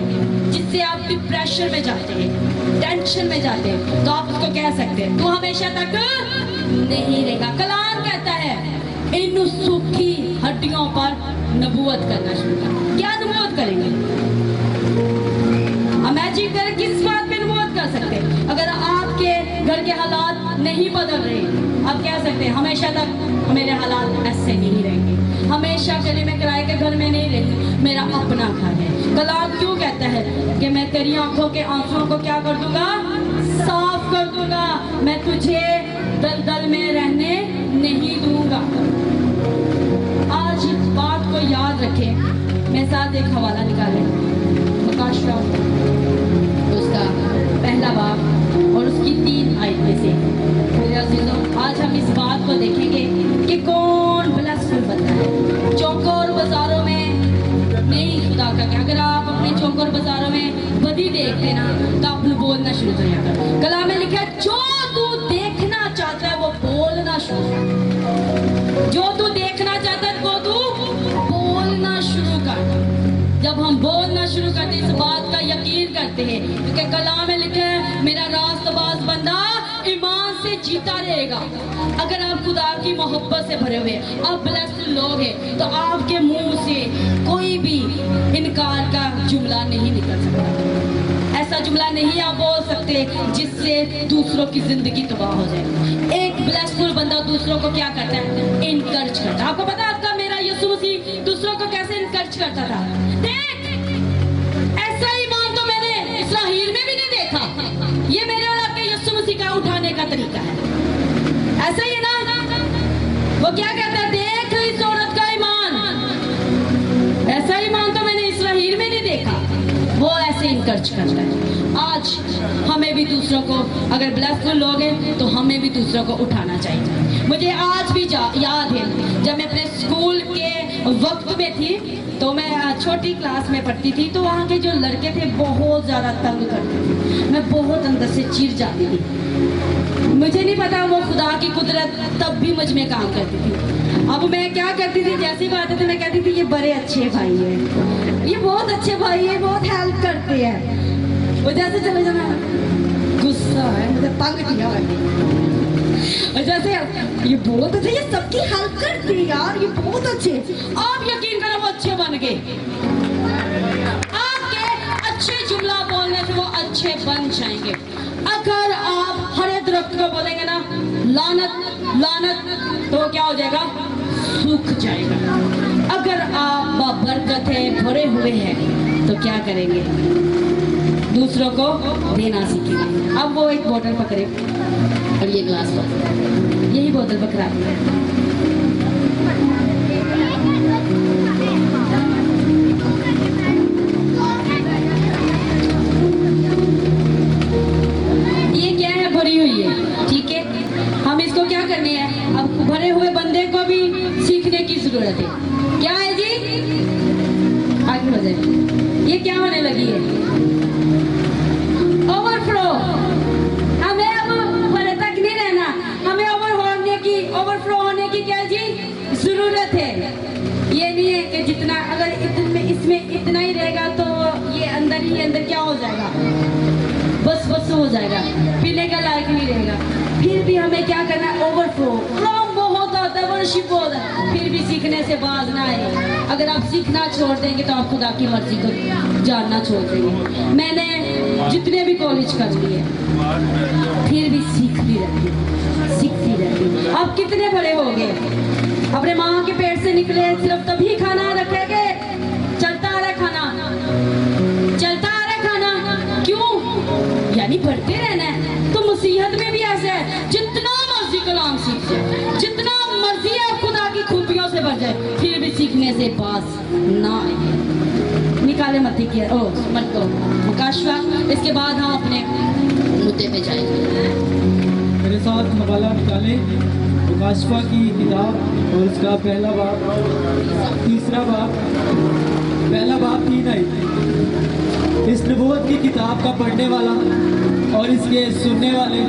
जिससे आप डिप्रेशन में जाते हैं, टेंशन में जाते हैं, तो आप उसको कह सकते हैं तू हमेशा तक नहीं रहेगा। कलाम कहता है इन सूखी हड्डियों पर नबूवत करना शुरू कर। क्या नबूवत करेंगे? इमेजिन करें किस बात पे नबूवत कर सकते हैं? अगर आपके घर के हालात नहीं बदल रहे, आप कह सकते हैं हमेशा तक मेरे हालात ऐसे नहीं रहेंगे, हमेशा के लिए मैं किराए के घर में नहीं रहती, मेरा अपना घर है। कलाम क्यों कहता है कि मैं तेरी आंखों के आंसुओं को क्या कर दूंगा? साफ कर दूंगा, मैं तुझे दलदल में रहने नहीं दूंगा। आज इस बात को याद रखें। मैं साथ एक हवाला निकाले, मुकाशरा उसका पहला बाब और उसकी 3 आयतें से। मेरे अजीजों, आज हम इस बात को देखेंगे कि कौन ब्लेसफुल बनता है। चौकों और बाजारों में नहीं खुदा का, अगर आप अपने चौकों और बाजारों में बदी देखते ना तो आप बोलना शुरू कर जाकर। कलाम में लिखा है जो तू देखना चाहता है वो बोलना शुरू कर। जो तू देखना चाहता है वो तू बोलना शुरू कर। जब हम बोलना शुरू करते हैं, इस बात का यकीन करते हैं, क्योंकि कलाम में लिखा है मेरा रास्तबाज बंदा ईमान से जीता रहेगा। अगर आप खुदा की मोहब्बत से भरे हुए, आप ब्लेस्ड लोग हैं, तो आपके मुंह से कोई भी इनकार का जुमला नहीं निकल सकता। ऐसा जुमला नहीं आप बोल सकते जिससे दूसरों की जिंदगी तबाह हो जाए। एक ब्लेस्ड बंदा दूसरों को क्या करता है? इनकरेज करता है। आपको पता है आपका मेरा यीशु मसीह दूसरों को कैसे इनकरेज करता था? देख, ऐसा ईमान तो मैंने इस्राएल में भी नहीं देखा। ये मेरे और आपके यीशु मसीह का उठाने का तरीका है। ऐसा ही है ना? वो क्या कहता है? देख इस औरत का ईमान, ऐसा ईमान तो मैंने इस्राएल में नहीं देखा। वो ऐसे इनकरेज करता है। आज हमें भी दूसरों को, अगर ब्लेसफुल लोग हैं तो हमें भी दूसरों को उठाना चाहिए। मुझे आज भी याद है जब मैं अपने स्कूल के वक्त में थी, तो मैं छोटी क्लास में पढ़ती थी, तो वहाँ के जो लड़के थे बहुत ज़्यादा तंग करते थे। मैं बहुत अंदर से चिढ़ जाती थी। मुझे नहीं पता वो खुदा की कुदरत तब भी मुझ में काम करती थी। अब मैं क्या करती थी, जैसी बात है तो मैं कहती थी ये बड़े अच्छे भाई हैं, ये बहुत अच्छे भाई हैं, बहुत हेल्प करते हैं। वो जैसे चले जाना गुस्सा है, मुझे तंग किया और जैसे ये बहुत अच्छे, ये सबकी हेल्प करते हैं यार, ये बहुत अच्छे। आप यकीन करो वो अच्छे बन गए। आपके अच्छे जुमला बोलने से वो अच्छे बन जाएंगे। अगर आप हरे दरख्त को बोलेंगे ना लानत लानत, तो क्या हो जाएगा? सूख जाएगा। अगर आप बाबरकत है भरे हुए हैं तो क्या करेंगे? दूसरों को देना सीखेंगे। अब वो एक बोतल पकड़े और ये ग्लास पकड़े, यही बोतल पकड़ा। ये क्या है? भरी हुई है, ठीक है। हम इसको क्या करने हैं? अब भरे हुए बंदे को भी सीखने की जरूरत है। क्या है जी? आगे हो जाए। ये क्या होने लगी है? ओवरफ्लो। हमें अब भरे तक नहीं रहना, हमें ओवरफ्लो होने की क्या जी जरूरत है। ये नहीं है कि जितना अगर इसमें इतना ही रहेगा तो ये अंदर ही अंदर क्या हो जाएगा, बस हो जाएगा, पीने का लायक नहीं रहेगा। फिर भी हमें क्या करना है? ओवरफ्लो। बहुत होता है, वर्शिप बहुत है, फिर भी सीखने से बाज ना आए। अगर आप सीखना छोड़ देंगे तो आप खुदा की मर्जी को जानना छोड़ देंगे। मैंने जितने भी कॉलेज कर लिए फिर भी सीखती रहती। आप कितने बड़े हो गए? अपने माँ के पेट से निकले सिर्फ तभी खाना रखेंगे? चलता आ रहा खाना, क्यों? यानी बढ़ते रहना है। तो मुसीहत में भी ऐसा है, जितना मर्जी कलाम सीख जाए, जितना मर्जी आप खुदा की खूबियों से भर जाए, फिर भी सीखने से पास ना आए। निकाले मत्ती की मत को मुकाशवा। इसके बाद हम अपने मुद्दे पे जाएंगे। मेरे साथ हवाला निकालें मुकाशवा की किताब और उसका पहला बाब, तीसरा बाब, पहला बाब 3 आयत। इस नबूवत की किताब का पढ़ने वाला और इसके सुनने वाले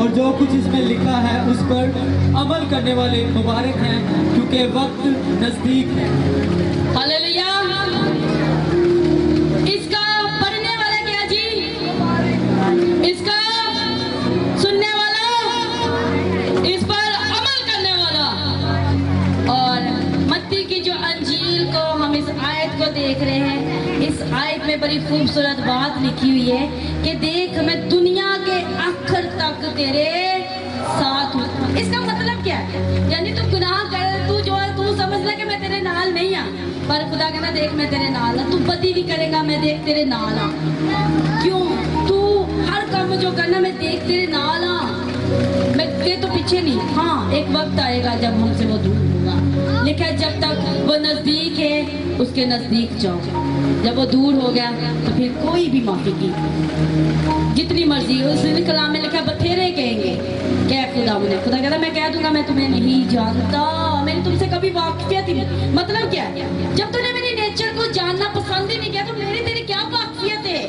और जो कुछ इसमें लिखा है उस पर अमल करने वाले मुबारक हैं, क्योंकि वक्त नजदीक है। हालेलुया। इसका पढ़ने वाला क्या जी? इसका सुनने वाला, इस पर अमल करने वाला। और मत्ती की जो अंजील को हम इस आयत को देख रहे हैं, इस आयत में बड़ी खूबसूरत बात लिखी हुई है कि देख मैं दुनिया के आखिर तक तेरे साथ हूँ। इसका मतलब क्या है? यानी तू गुनाह कर, तू समझ ले कि मैं तेरे नाल नहीं आ, पर खुदा कहना देख मैं तेरे नाल हूँ। तू बदी भी करेगा मैं देख तेरे नाल आ। क्यों? तू हर काम जो करना मैं देख तेरे नाल आ, मैं तेरे तो पीछे नहीं। हाँ, एक वक्त आएगा जब हमसे वो दूर होगा, लेकिन जब तक वो नजदीक है उसके नजदीक जाओ। जब वो दूर हो गया तो फिर कोई भी माफी की जितनी मर्जी। उस कलाम में लिखा बथेरे कहेंगे क्या खुदा कहता मैं कह दूंगा मैं तुम्हें नहीं जानता, मेरी तुमसे कभी वाकफियत ही नहीं। मतलब क्या है? जब तूने मेरी नेचर को जानना पसंद ही नहीं किया तो मेरी तेरी क्या वाकफियत है?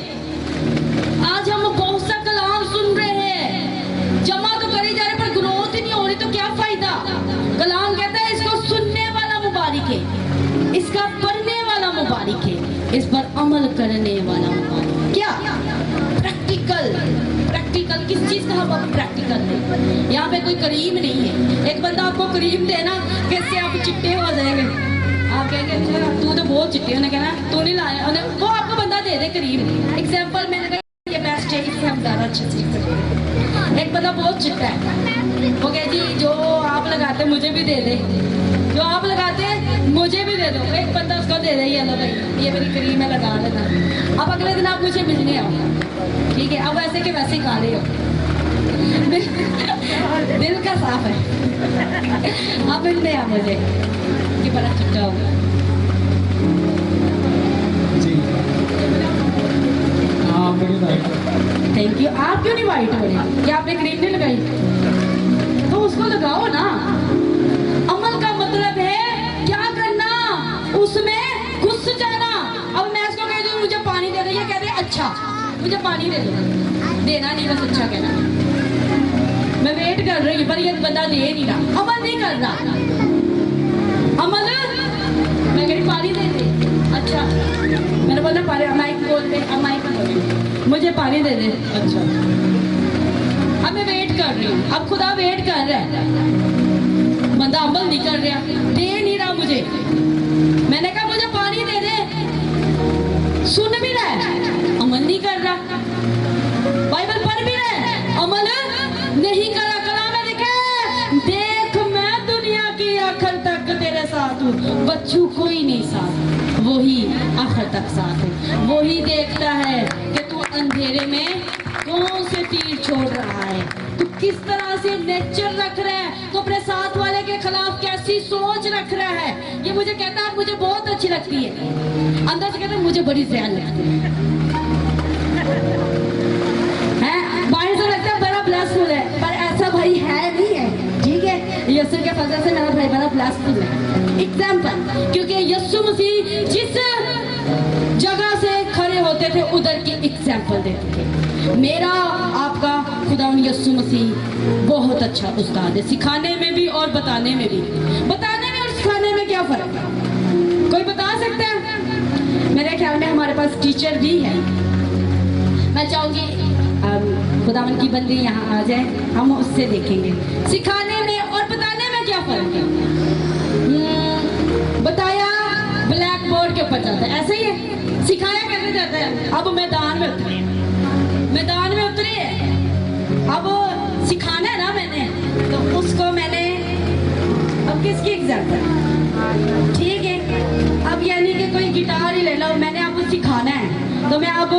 आज हम बहुत सा कलाम सुन रहे हैं, जमा तो करी जा रहे पर ग्रोथ ही नहीं हो रही, तो क्या फायदा? कलाम कहता है इसको सुनने वाला मुबारक है, इसका पढ़ने वाला मुबारक है, इस पर अमल करने वाला मुबारक। क्या? प्रैक्टिकल किस चीज का हम प्रैक्टिकल है? यहाँ पे कोई करीम नहीं है। एक बंदा आपको करीम देना, कैसे आप चिट्टे हो जाएंगे? आप कहेंगे अच्छा तू तो बहुत चिट्टे, उन्हें कहना तू नहीं लाया, वो आपको बंदा दे दे करीम। एग्जाम्पल मैंने कहा ये बेस्ट है, इससे हम ज्यादा अच्छे सीख सकते। एक बंदा बहुत चिट्टा है, वो कहे जी जो आप लगाते मुझे भी दे दे, जो आप लगाते मुझे भी दे दो। एक बंदा उसको दे दे ये लो भाई ये मेरी क्रीम है लगा लेना। अब अगले दिन आप मुझे मिलने आओ, ठीक है? अब वैसे के वैसे ही खा रहे हो, दिल का साफ है। आप मिलने आओ मुझे कि बड़ा चिट्टा हो। Thank you. आप क्यों नहीं वाइट हो रहे? क्या आपने क्रीम नहीं लगाई? तो उसको लगाओ ना। अमल का मतलब है क्या करना, उसमें घुस जाना। अब मैं इसको कह दूं मुझे पानी दे दे, ये कह दे अच्छा मुझे पानी दे दो, देना नहीं बस अच्छा कहना। मैं वेट कर रही हूँ पर ये बंदा दे नहीं रहा, अमल नहीं कर रहा। अमल मैं कह रही पानी दे दे, अच्छा मैंने बोला पानी, माइक बोलते माइक मुझे पानी दे दे, अच्छा। अब मैं वेट कर रही हूँ, अब खुदा वेट कर रहा है, बंदा अमल नहीं कर रहा, दे नहीं रहा मुझे। मैंने कहा मुझे पानी दे दे, सुन भी रहा है अमल नहीं कर रहा, बाइबल पढ़ भी रहा है अमल नहीं कर रहा। कलाम में लिखा है देख मैं दुनिया की आखिर तक तेरे साथ हूँ। बच्चू बच्चू कोई नहीं साथ, वही आखिर तक साथ है। वही देखता है कि तू अंधेरे में कौन से तीर छोड़ रहा है, तू किस तरह से नेचर रख रहा है, तो अपने साथ वाले के खिलाफ कैसी सोच रख रहा है। ये मुझे कहता है मुझे बहुत अच्छी लगती है, अंदर से कहता है मुझे बड़ी ज़्यादा लगती है। बाहर से लगता है बड़ा ब्लेसफुल है, पर ऐसा भाई है नहीं है, ठीक है। यीशु के फजल से मेरा भाई बड़ा ब्लेसफुल है। एग्जाम्पल, क्योंकि यीशु मसीह जिस जगह से खड़े होते थे उधर की एग्जाम्पल देते थे। मेरा आपका खुदावंद यीशु मसीह बहुत अच्छा उस्ताद है, सिखाने में भी और बताने में भी। बताने में और सिखाने में क्या फर्क है, कोई बता सकता है? मेरे ख्याल में हमारे पास टीचर भी है। मैं चाहूंगी खुदावंद की बंदी यहाँ आ जाए, हम उससे देखेंगे सिखाने में और बताने में क्या फर्क है। बताया ब्लैक बोर्ड के ऊपर जाता है, ऐसे ही है। सिखाया कैसे जाता है? अब मैदान में उतरे, मैदान में उतरे, अब सिखाना है ना मैंने, तो उसको मैंने अब किसकी एग्जाम्पल, ठीक है। अब यानी कि कोई गिटार ही ले लो, मैंने आपको सिखाना है, तो मैं अब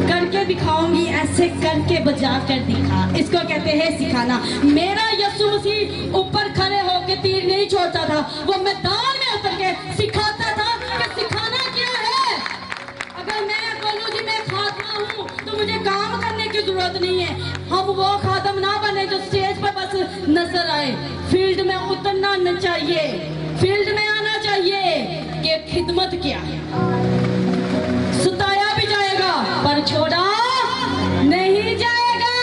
करके दिखाऊंगी, ऐसे करके बजा कर दिखा, इसको कहते हैं सिखाना। मेरा यीशु मसीह ऊपर खड़े होकर तीर नहीं छोड़ता था, वो मैदान में उतर के सिखाता था कि सिखाना क्या है। अगर मैं बोलूं जी मैं खादमा हूँ तो मुझे काम करने की जरूरत नहीं है। हम वो खादम ना बने जो स्टेज पर बस नजर आए, फील्ड में उतरना न चाहिए, फील्ड में आना चाहिए कि खिदमत क्या है। सताया भी जाएगा पर छोड़ा नहीं जाएगा।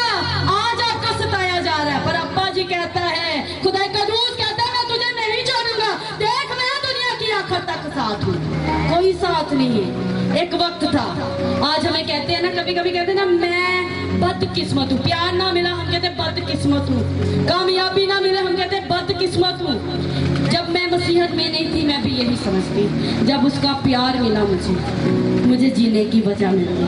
आज आपको सताया जा रहा है पर अब्बा जी कहता है, खुदा कदूस कहता है मैं तुझे नहीं छोड़ूंगा, देख मैं दुनिया की आखिर तक साथ हूँ। कोई साथ नहीं है। एक वक्त था, आज हमें कहते हैं ना, कभी कभी कहते हैं ना मैं बदकिस्मत हूँ, प्यार ना मिला हम कहते बदकिस्मत हूँ, कामयाबी ना मिले हम कहते बदकिस्मत हूँ। जब मैं मसीहत में नहीं थी मैं भी यही समझती, जब उसका प्यार मिला मुझे जीने की वजह मिली।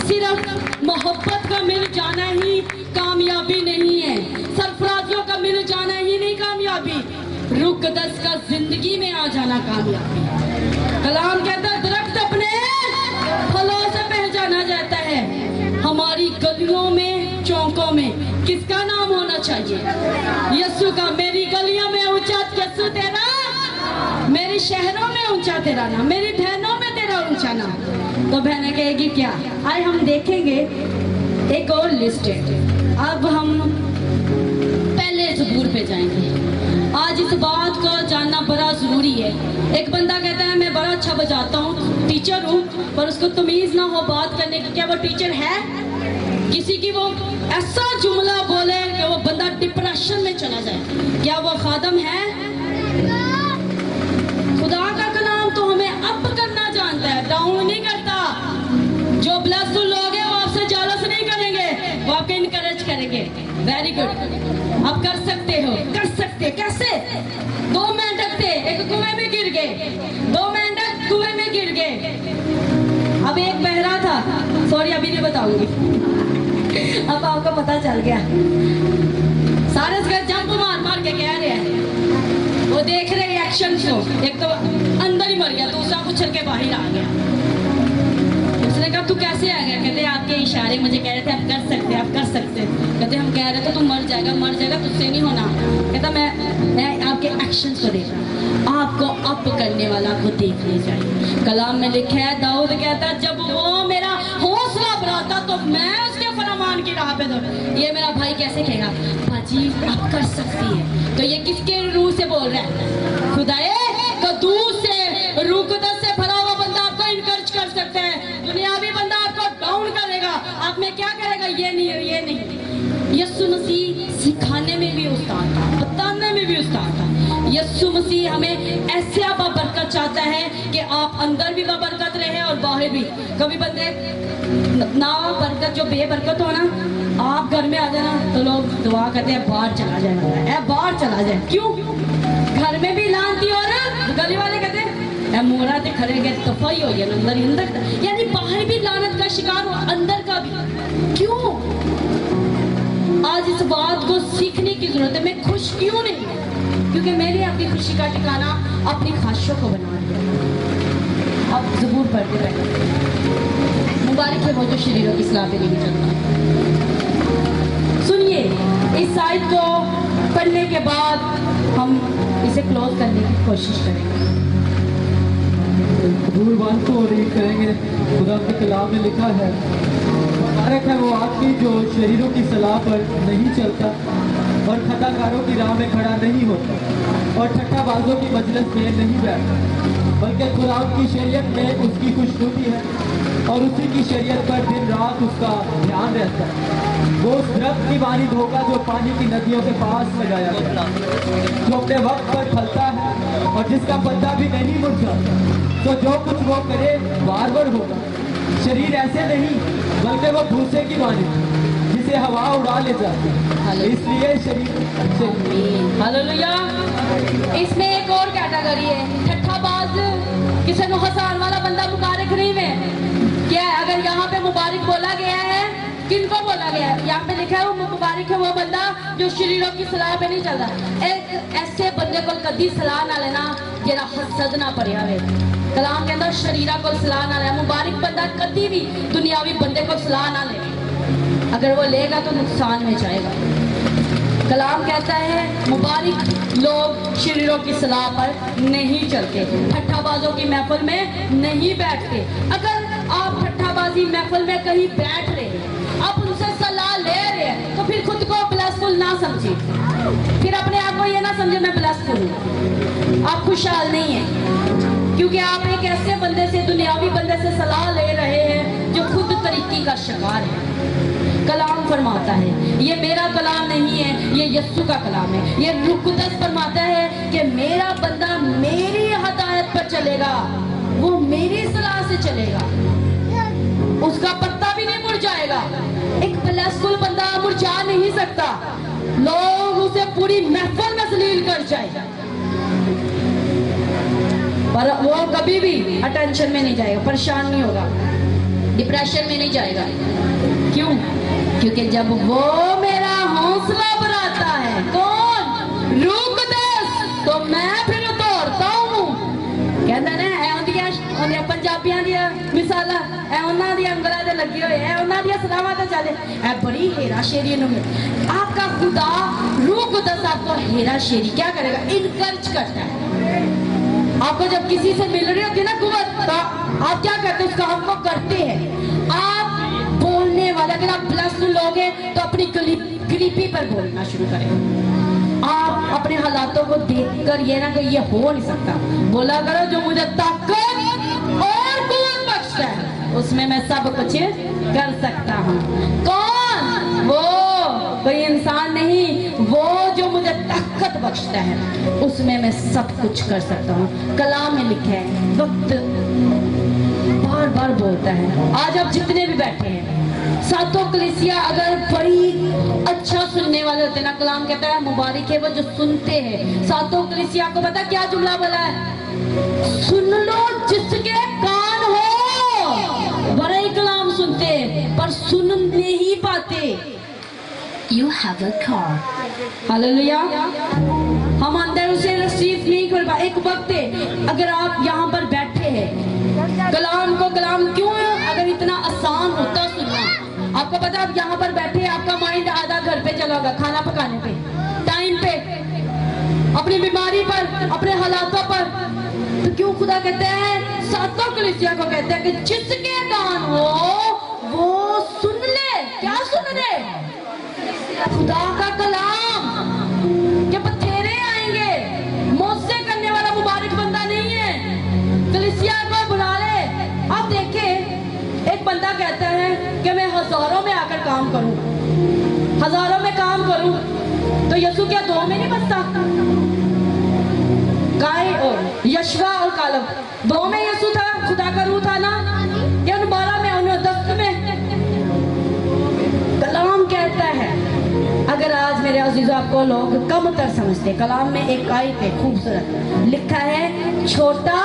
सिर्फ मोहब्बत का मिल जाना ही कामयाबी नहीं है, सरफराजियों का मिल जाना ही नहीं कामयाबी, रुकदस का जिंदगी में आ जाना कामयाबी। कलाम कहता है दरख्त अपने फलों से पहचाना जाता है। हमारी गलियों में चौकों में किसका नाम होना चाहिए? यीशु का। मेरी गलियों में ऊंचा यीशु तेरा, मेरे शहरों में ऊंचा तेरा नाम, मेरी बहनों में तेरा ऊंचा नाम। तो बहनें कहेगी क्या? आए हम देखेंगे एक और लिस्ट है। अब हम पहले ज़बूर पे जाएंगे। आज इस बात को जानना बड़ा ज़रूरी है। एक बंदा कहता है मैं बड़ा अच्छा बजाता हूँ, टीचर हूँ, पर उसको तमीज़ ना हो बात करने की। क्या वो टीचर है? किसी की वो ऐसा जुमला बोले कि वो बंदा डिप्रेशन में चला जाए, क्या वो खादम है? खुदा का कलाम तो हमें अप करना जानता है, डाउन नहीं करता। जो ब्लेसफुल लोग हैं वो आपसे जालस नहीं करेंगे, वो आपको इनकरेज करेंगे। वेरी गुड, आप कर सकते हो, कर सकते। कैसे? 2 मेंढक थे, एक कुएं में गिर गए, 2 मेंढक कुएं में गिर गए। अब एक बहरा था, सॉरी अभी नहीं बताऊंगी, अब आपको पता चल गया। सारे जंप मार मार के कह रहे हैं, वो देख रहे एक्शन शो। एक तो अंदर ही मर गया, दूसरा उछल के बाहर आ गया। उसने कहा तू कैसे आ गया? कहते आपके इशारे मुझे कह रहे थे आप कर सकते, आप कर सकते। कहते हम कह रहे थे तू मर जाएगा, मर जाएगा, तुझसे नहीं होना। कहता मैं आपके एक्शन को देख रहा, आपको अप करने वाला को देखने चाहिए। कलाम में लिखा है, दाऊद कहता है जब वो मेरा हौसला बढ़ाता तो मैं उसके फरमान की राह पे दौड़। ये मेरा भाई कैसे कहेगा बाजी आप कर सकती है? तो ये किसके रूह से बोल रहा है? खुदाए कदूस से, रूकदस से भरा हुआ बंदा आपको इनकरेज कर सकता है। दुनियावी बंदा आपको डाउन करेगा, आप में क्या करेगा? ये नहीं, ये नहीं। यीशु मसीह सिखाने में भी उस्ताद था, बताने में भी उस्ताद था। यीशु मसीह हमें ऐसे आप बरकत चाहता है कि आप अंदर भी बरकत रहे और बाहर भी। कभी बंदे ना बरकत, जो बेबरकत हो ना, आप घर में आ जाना तो लोग दुआ करते हैं बाहर चला जाए, बाहर चला जाए। क्यों? घर में भी लानती और गली वाले कहते हैं मोरा ते खड़े गए तफाई हो गया अंदर ही अंदर, यानी बाहर भी लानत का शिकार हो, अंदर का भी। क्यों? आज इस बात को सीखने की जरूरत है। मैं खुश क्यों नहीं? क्योंकि मैंने अपनी खुशी का ठिकाना अपनी ख्वाहिशों को बना दिया। अब ज़बूर पढ़ते रहे, मुबारक है वो जो शरीरों की सलाह पे नहीं चलता। सुनिए, इस आयत को पढ़ने के बाद हम इसे क्लोज करने की कोशिश करेंगे। ज़बूर 1 को रीड करेंगे। खुदा के कलाम में लिखा है, मुबारक है वो आदमी जो शरीरों की सलाह पर नहीं चलता और खताकारों की राह में खड़ा नहीं होता और ठट्ठाबाजों की मजलिस में नहीं बैठता, बल्कि खुदा की शरीयत में उसकी खुशनुदी है और उसी की शरीयत पर दिन रात उसका ध्यान रहता है। वो उस दरख्त की मानिंद होगा जो पानी की नदियों के पास लगाया गया, जो अपने वक्त पर फलता है और जिसका पत्ता भी नहीं मुरझाता। तो जो कुछ वो करे बार-बार होगा। शरीर ऐसे नहीं बल्कि वो भूसे की मानिंद जिसे हवा उड़ा ले जाती है। इसलिए शरीर हालेलुया। इसमें एक और कैटेगरी है, ठट्ठाबाज, किसी को हंसान वाला बंदा मुबारक नहीं में क्या है? अगर यहाँ पे मुबारक बोला गया है, किनको बोला गया है? यहाँ पे लिखा है वो मुबारक है वो बंदा जो शरीरों की सलाह पे नहीं चलता। एक ऐसे बंदे को कभी सलाह ना लेना जेड़ा हसद ना भरिया वे। कलाम कहता शरीरा को सलाह ना ले। मुबारक बंदा कभी भी दुनियावी बंदे को सलाह ना ले, अगर वो लेगा तो नुकसान में जाएगा। कलाम कहता है मुबारक लोग शरीरों की सलाह पर नहीं चलते, ठट्ठाबाजों की महफिल में नहीं बैठते। अगर आप ठट्ठाबाजी महफिल में कहीं बैठ रहे हैं, आप उनसे सलाह ले रहे हैं, तो फिर खुद को ब्लेसफुल ना समझिए, फिर अपने आप को ये ना समझे मैं ब्लेसफुल हूँ। आप खुशहाल नहीं है, क्योंकि आप एक ऐसे बंदे से, दुनियावी बंदे से सलाह ले रहे हैं जो खुद तरीकी का शिकार है। कलाम फरमाता है, ये मेरा कलाम नहीं है, ये यस्सु का कलाम है। ये रूह कुद्दस फरमाता है कि मेरा बंदा मेरी हदायत पर चलेगा, वो मेरी सलाह से चलेगा, उसका पत्ता भी नहीं मुरझाएगा। एक ब्लेसफुल बंदा मुरझा नहीं सकता, लोग उसे पूरी महफिल में जलील कर जाए, पर वो कभी भी अटेंशन में नहीं जाएगा, परेशान नहीं होगा, डिप्रेशन में नहीं जाएगा। क्यों? क्योंकि जब वो मेरा हौसला बढ़ाता है, कौन? रूह कुद्दस, तो मैं फिर दौड़ता हूँ। कहते ने उन्हें पंजाबियां दी मिसाला है, उन्होंने दी अंगला दे लगी हुई है, उन्होंने दी सलावां ते चले, है बड़ी हेरा शेरी। आपका खुदा रूह कुद्दस आपको हेरा शेरी क्या करेगा? इनकरेज करता है। आपको जब किसी से मिल रही होती है ना कुव्वत, तो आप क्या करते हैं? उस काम को करते हैं। आप बोलने वाले, अगर आप ब्लेस्ड लोग हैं तो अपनी गरीबी पर बोलना शुरू करें। आप अपने हालातों को देखकर ये ना कि ये हो नहीं सकता, बोला करो जो मुझे ताकत और कुव्वत बख्शता है, उसमें मैं सब कुछ कर सकता हूँ। कौन? वो कोई इंसान नहीं, वो जो मुझे ताकत बख्शता है, उसमें मैं सब कुछ कर सकता हूँ। कलाम में लिखा है, वक्त बार बार बोलता है। आज आप जितने भी बैठे हैं, सातों कलीसिया अगर बड़ी अच्छा सुनने वाले होते ना, कलाम कहता है मुबारक है वो जो सुनते हैं। सातों कलीसिया को पता क्या जुमला बोला है? सुन लो जिसके कान हो। बड़े कलाम सुनते हैं पर सुन नहीं पाते। You have a car. Hallelujah. हम अंदर उसे रिसीव नहीं कर पा। एक वक्त है, अगर आप यहाँ पर बैठे हैं, कलाम को कलाम क्यों अगर इतना आसान होता सुनना, आपको पता है आप यहाँ पर बैठे, आपका माइंड आधा घर पे चला होगा, खाना पकाने पे, टाइम पे, अपनी बीमारी पर, अपने हालातों पर। तो क्यों खुदा कहते हैं, सातों कलीसिया को कहते हैं कि जिसके कान हो वो सुन ले। क्या सुन ले? खुदा का कलाम के बथेरे आएंगे। मौसे करने वाला मुबारक बंदा नहीं है। कलीसिया को बुला ले। आप देखें, एक बंदा कहता है कि मैं हजारों में आकर काम करूं, हजारों में काम करूं, तो यीशु क्या दो में नहीं बचता? गाय और यशवा और कालम, दो में यीशु था, खुदा का रूह था ना, या 12 में, 10 में? कलाम कहता है, अगर आज मेरे अजीजों आपको लोग कम तर समझते, कलाम में एक आयत है खूबसूरत, लिखा है छोटा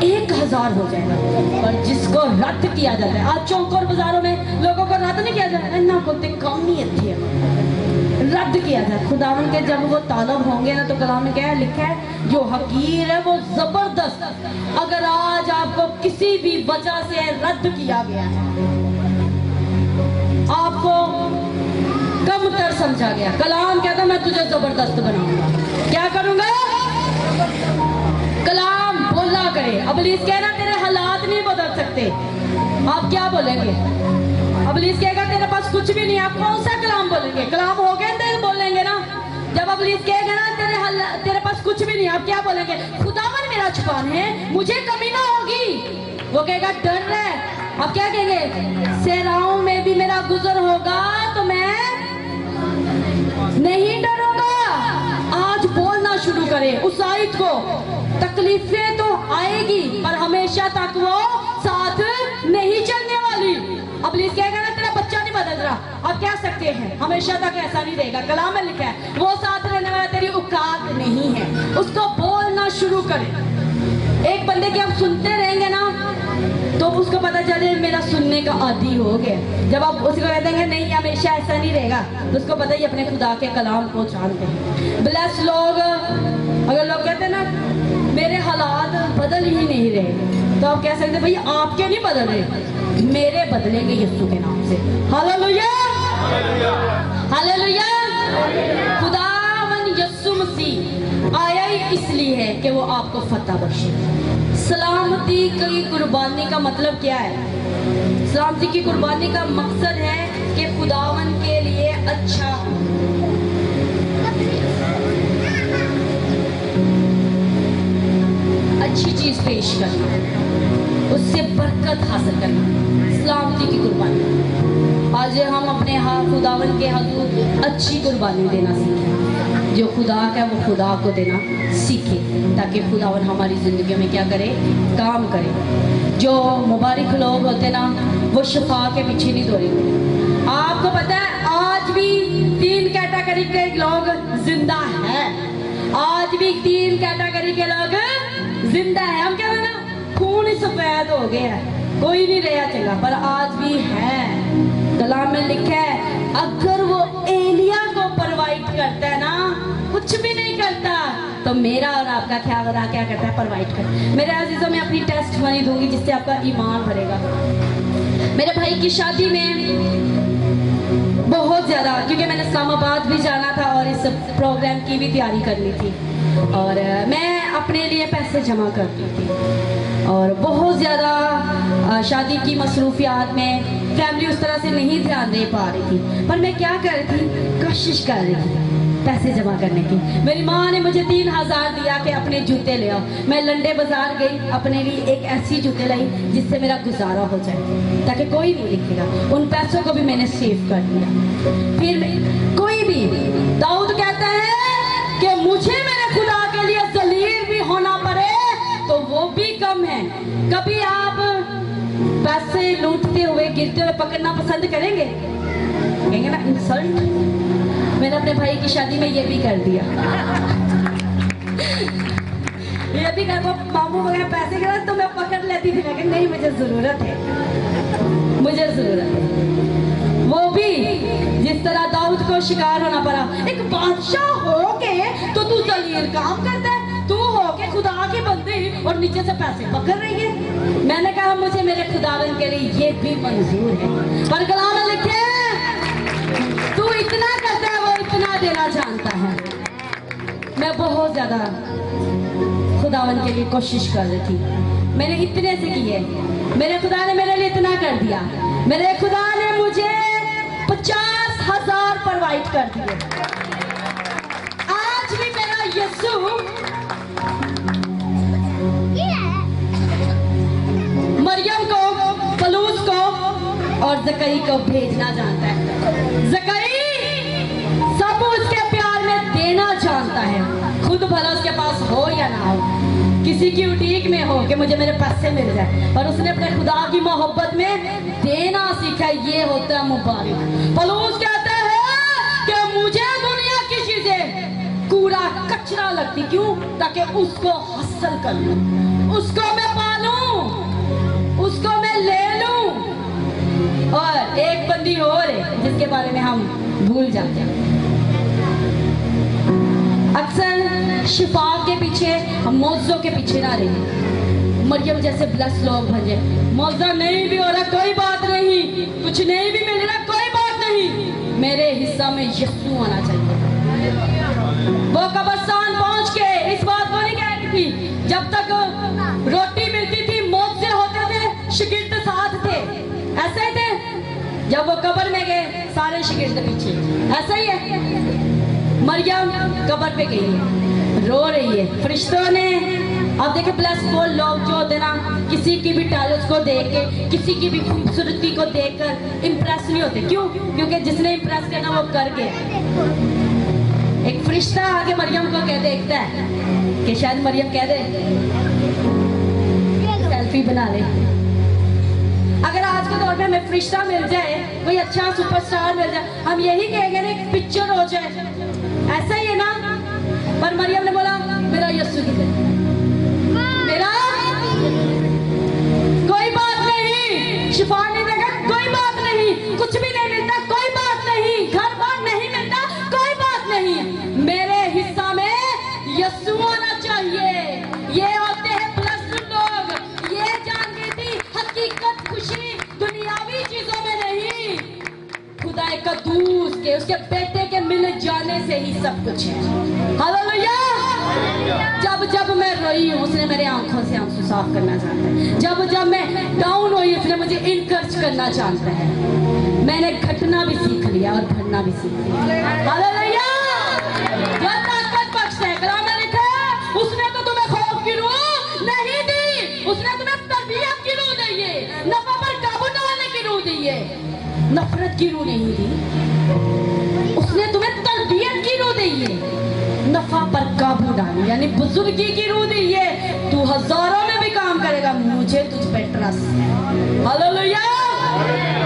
1000 हो जाएगा और जिसको रद्द किया जाता है। आज चौक और बाजारों में लोगों को रद्द नहीं किया जाता है ना, बोलते कम नहीं है, रद्द किया किया जाए। खुदावन के जब वो तालब होंगे ना, तो कलाम में क्या लिखा है, जो हकीर है वो जबरदस्त। अगर आज आपको किसी भी वजह से रद्द किया गया है, आपको कमतर समझा गया, कलाम कहता मैं तुझे जबरदस्त बनाऊंगा। क्या करूंगा? कलाम बोला करे। इब्लीस कहना तेरे हालात नहीं बदल सकते, आप क्या बोलेंगे? इब्लीस कहेगा तेरे पास कुछ भी नहीं, आप कौन सा कलाम बोलेंगे? कलाम हो गए तो बोलेंगे ना। जब इब्लीस कहेगा ना तेरे पास कुछ भी नहीं, आप क्या बोलेंगे? खुदावन मेरा छुपान है, मुझे कमी ना होगी। वो कहेगा डर रहे, आप क्या कहेंगे? सहराओं में भी मेरा गुजर होगा तो मैं नहीं डरूंगा। आज बोलना शुरू करें उस आयत को। तकलीफें तो आएगी पर हमेशा तक वो साथ नहीं चलने वाली। इब्लीस कहेगा ना तेरा बच्चा नहीं बदल रहा, आप कह सकते हैं हमेशा तक ऐसा नहीं रहेगा। कलाम में लिखा है वो साथ रहने वाला तेरी औकात नहीं है। उसको बोलना शुरू करें। एक बंदे की आप सुनते रहेंगे ना, तो उसको पता चले मेरा सुनने का आदी हो गया। जब आप उसको कह देंगे नहीं हमेशा ऐसा नहीं रहेगा, तो उसको पता ही अपने खुदा के कलाम को जानते हैं। ब्लेस लोग, अगर लोग कहते हैं ना मेरे हालात बदल ही नहीं रहे, तो आप कह सकते भाई आपके नहीं बदल रहे, मेरे बदलेंगे यीशु के नाम से। Hallelujah, hallelujah. खुदावन यीशु मसीह आया ही इसलिए है कि वो आपको फतह बख्शे। सलामती की कुर्बानी का मतलब क्या है? सलामती की कुर्बानी का मकसद है कि खुदावन के लिए अच्छा अच्छी चीज पेश करना, उससे बरकत हासिल करना, सलामती की कुर्बानी। आज हम अपने खुदावन के हजूर अच्छी कुर्बानी देना सीखें। जो खुदा का है वो खुदा को देना सीखे, ताकि खुदावन हमारी ज़िंदगी में क्या करे? काम करे। जो मुबारक लोग होते ना, वो शफा के पीछे नहीं दौड़ेंगे। आपको पता है आज भी 3 कैटेगरी के लोग जिंदा हैं। आज भी 3 कैटेगरी के लोग जिंदा है। हम क्या ना खून ही सफेद हो गया है, कोई नहीं रहा चला, पर आज भी है। कलाम में लिखा है अगर वो एलिया को प्रोवाइड करता है ना, कुछ भी नहीं करता, तो मेरा और आपका क्या करता है? प्रोवाइड कर। मेरे अजीजों में अपनी टेस्ट मनी दूंगी जिससे आपका ईमान भरेगा। मेरे भाई की शादी में बहुत ज़्यादा, क्योंकि मैंने इस्लामाबाद भी जाना था और इस प्रोग्राम की भी तैयारी करनी थी, और मैं अपने लिए पैसे जमा करती थी, और बहुत ज़्यादा शादी की मसरूफियात में फैमिली उस तरह से नहीं ध्यान दे पा रही थी। पर मैं क्या कर रही थी? कोशिश कर रही थी पैसे जमा करने की। मेरी माँ ने मुझे 3000 दिया कि अपने जूते ले आओ। मैं लंडे बाजार गई, अपने लिए एक ऐसी जूते लाई जिससे मेरा गुजारा हो जाए, ताकि कोई नहीं दिखेगा। उन पैसों को भी मैंने सेव कर दिया। फिर कोई भी दाऊद कहता है कि मुझे मेरे खुदा के लिए जलील भी होना पड़े तो वो भी कम है। कभी आप पैसे लूटते हुए गिरते हुए पकड़ना पसंद करेंगे? कहेंगे ना इंसल्ट। मैंने अपने भाई की शादी में ये भी कर दिया। ये भी कर, मामू वगैरह पैसे के तो मैं पकड़ लेती थी, लेकिन नहीं मुझे जरूरत है, मुझे जरूरत है। वो भी जिस तरह दाऊद को शिकार होना पड़ा। एक बादशाह हो के तो तू जलील काम करता है, तू हो के खुदा की बंदी और नीचे से पैसे पकड़ रही है। मैंने कहा मुझे मेरे खुदावन के लिए ये भी मंजूर है, पर कलाम में लिखे तू इतना करता है वो इतना देना जानता है। मैं बहुत ज्यादा खुदावन के लिए कोशिश कर रही थी, मैंने इतने से की है, मेरे खुदा ने मेरे लिए इतना कर दिया। मेरे खुदा ने मुझे 50,000 प्रोवाइड कर दिए। आज भी मेरा यीशु मरियम को, पलूस को और जकई को भेजना जानता है। जकई सब उसके प्यार में देना जानता है, खुद भला उसके पास हो या ना हो, किसी की उटीक में हो कि मुझे मेरे पैसे मिल जाए, पर उसने अपने खुदा की मोहब्बत में देना सीखा। ये होता है मुबारक। पलूस कहता है कि मुझे दुनिया की चीजें कूड़ा कचरा लगती, क्यों? ताकि उसको हासिल कर लूं, उसको मैं पालूं, उसको मैं ले लूं। और एक बंदी और है जिसके बारे में हम भूल जाते हैं, अक्सर शिफा के पीछे हम मौजों के पीछे ना रहे। मरियम जैसे ब्लस लोग भजे, मौजा नहीं भी हो रहा कोई बात नहीं, कुछ नहीं भी मिल रहा कोई बात नहीं, मेरे हिस्सा में यीशु आना चाहिए। वो कब्रिस्तान पहुंच के इस बात को नहीं कहती थी, जब तक रोटी मिलती थी मौजे होते थे, शिगिर्द साथ थे, ऐसे ही थे। जब वो कब्र में गए सारे शिगिर्द पीछे, ऐसा ही है। मरियम कब्र पे गई है, रो रही है। फरिश्तों ने, अब देखे प्लस वो लोग जो होते ना, किसी की भी टैलेंट को देख के, किसी की भी खूबसूरती को देखकर इम्प्रेस नहीं होते। क्यों? क्योंकि जिसने इम्प्रेस करना वो कर गया। एक फरिश्ता आगे मरियम को कह देखता है कि शायद मरियम कह दे सेल्फी बना ले। अगर आज के दौर में हमें फरिश्ता मिल जाए, कोई अच्छा सुपरस्टार मिल जाए, हम यही कहेंगे ना एक पिक्चर हो जाए, ऐसा ही है ना। पर मरियम ने बोला मेरा यीशु की है, मेरा कोई बात नहीं। शिफा ने देखा कोई बात नहीं, कुछ भी नहीं मिलता कोई बात नहीं, घर बार नहीं मिलता कोई बात नहीं, मेरे हिस्सा में यीशु आना चाहिए। ये होते हैं प्लस लोग। ये जान गई थी हकीकत खुशी दुनियावी चीजों में नहीं, खुदा कद्दूस के उसके बेटे के मिल जाने से ही सब कुछ है। हालेलुया। जब जब मैं रोई हूँ उसने मेरे आंखों से आंसू साफ करना चाहता है। जब जब मैं डाउन हुई उसने मुझे इनकरेज करना चाहता है। मैंने घटना भी सीख लिया और भरना भी सीख लिया। हालेलुया। जो ताकत बख्श है, कलाम में लिखा है उसने तो तुम्हें खौफ की रूह नहीं दी, उसने तुम्हें तरबियत की रूह दी है, नफा पर काबू डालने की रूह दी है, नफरत की रूह नहीं दी। उसने तुम्हें तरबियत की रूह दी है, नफा पर काबू डालने यानी बुजुर्गी की रूह दी है। तू हजारों में भी काम करेगा, मुझे तुझ पे ट्रस्ट है। हालेलुया।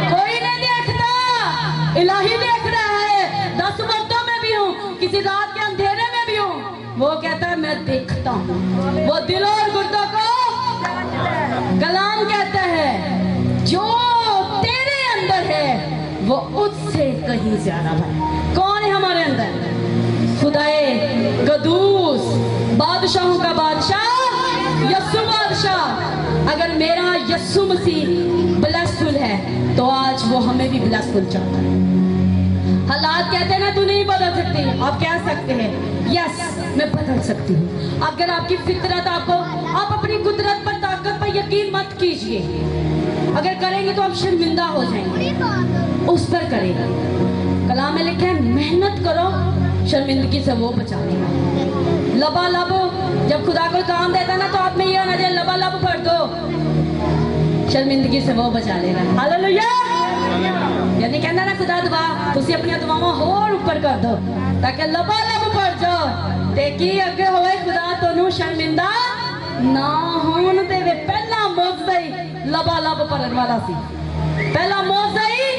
कोई नहीं देखता, इलाही देख रहा है। 10 वक्तों में भी हूँ, किसी रात के अंधेरे में भी हूँ, वो कहता है मैं देखता हूँ। वो दिल और गुर्दों को कलाम कहता है जो तेरे अंदर है वो उससे कहीं ज्यादा है। कौन है हमारे अंदर? खुदाए कद्दूस, बादशाहों का बादशाह यीशु बादशाह। अगर मेरा यीशु मसीह ब्लेसफुल है तो आज वो हमें भी ब्लेसफुल चाहता है। हालात कहते हैं ना तू नहीं बदल सकती, आप कह सकते हैं यस मैं बदल सकती हूँ। अगर आपकी फितरत आपको, आप अपनी कुदरत पर ताकत पर यकीन मत कीजिए। अगर करेंगे तो आप शर्मिंदा हो जाएंगे, उस पर करेंगे। कलाम में लिखा है मेहनत करो, शर्मिंदगी से वो बचा लेगा। लबालब, जब खुदा को काम देता ना तो आप में ये होना चाहिए लबालब पढ़ दो, शर्मिंदगी से वो बचा लेगा। हालेलुया। यानी कहना ना खुदा दुआ तुसी अपनी दुआवां होर ऊपर कर दो ताकि लबालब पढ़ जाओ ते की अगे होवे खुदा तोनू शर्मिंदा ना होन देवे। पहला मौजज़ा ही लबालब पढ़न वाला सी, पहला मौजज़ा ही।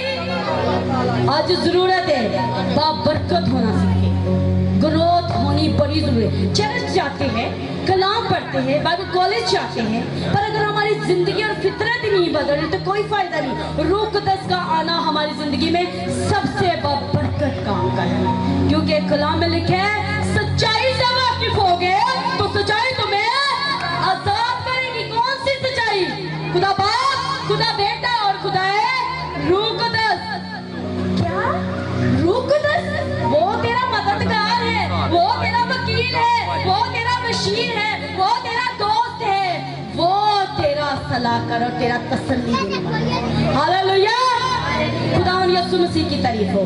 आज जरूरत है बाबरकत होना सीखे, ग्रोथ होनी बड़ी जरूरी है। चर्च जाते हैं, कलाम पढ़ते हैं, बाइबल कॉलेज जाते हैं, पर अगर हमारी जिंदगी और फितरत ही नहीं बदली तो कोई फायदा नहीं। रूह कुद्दस का आना हमारी जिंदगी में सबसे बाबरकत काम का है, क्योंकि कलाम में लिखा है सच्चाई से वाकिफ हो गए तो सच्चाई तुम्हें आजाद करेगी। कौन सी सच्चाई? खुदा बाप, खुदा बेटा और खुदा है रूह कुद्दस। क्या? रूह कुद्दस वो तेरा मददगार है, वो तेरा वकील है, वो तेरा बशीर है, वो तेरा दोस्त है, वो तेरा सलाहकार और तेरा तसल्ली देने वाला है। हालेलुया। खुदा यीशु मसीह की तारीफ हो।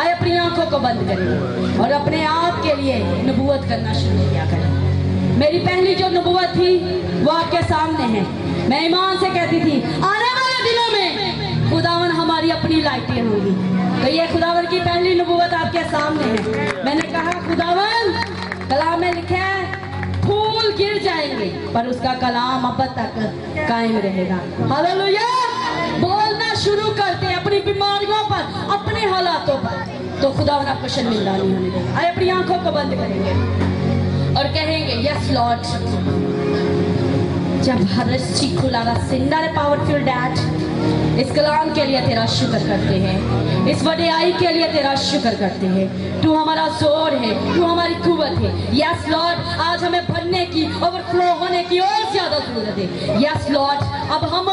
आए अपनी आंखों को बंद करें और अपने आप के लिए नबूवत करना शुरू किया करें। मेरी पहली जो नबूवत थी वो आपके सामने है। मैं ईमान से कहती थी आने वाले दिनों में खुदावन हमारी अपनी लाइटें होंगी। तो ये खुदावन की पहली नबूवत आपके सामने है। मैंने कहा खुदावन कलाम में लिखा है फूल गिर जाएंगे पर उसका कलाम अब तक कायम रहेगा। हालेलुया। बोलना शुरू करते हैं अपनी बीमारियों पर, अपने हालातों पर, तो खुदावन आपको शर्मिंदा नहीं होने देगा। आइए अपनी आंखों को बंद करेंगे और कहेंगे यस लॉर्ड। जब हर खुलावा सिंडा powerful dad इस कलाम के लिए तेरा शुक्र करते हैं, इस वडेयाई के लिए तेरा शुक्र करते हैं। तू हमारा जोर है, तू हमारी कुव्वत है। यस लॉर्ड, आज हमें भरने की, ओवरफ्लो होने की और ज्यादा जरूरत है। यस लॉर्ड, अब हम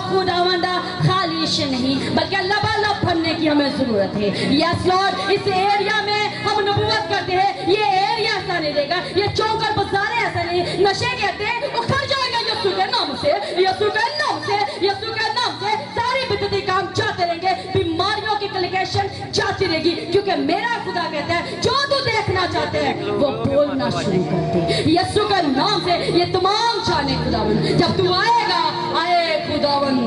खुदावंदा खाली से नहीं बल्कि लबालब भरने की हमें जरूरत है। यस लॉर्ड, इस एरिया में हम नबूवत करते हैं, ये एरिया ऐसा नहीं रहेगा, ये चौकर बाजारें ऐसा नहीं, नशे कहते हैं उखड़ जाएगा यीशु के नाम से, यीशु के नाम से, यीशु के नाम से सारी बिदती काम जाते रहेंगे, बीमारियों की कलिकेशन जाती रहेगी, क्योंकि मेरा खुदा कहता है जो तू देखना चाहते हैं वो बोलना शुरू कर दे। यीशु के नाम से ये तमाम जाने खुदावन, जब तू आएगा, आए खुदावन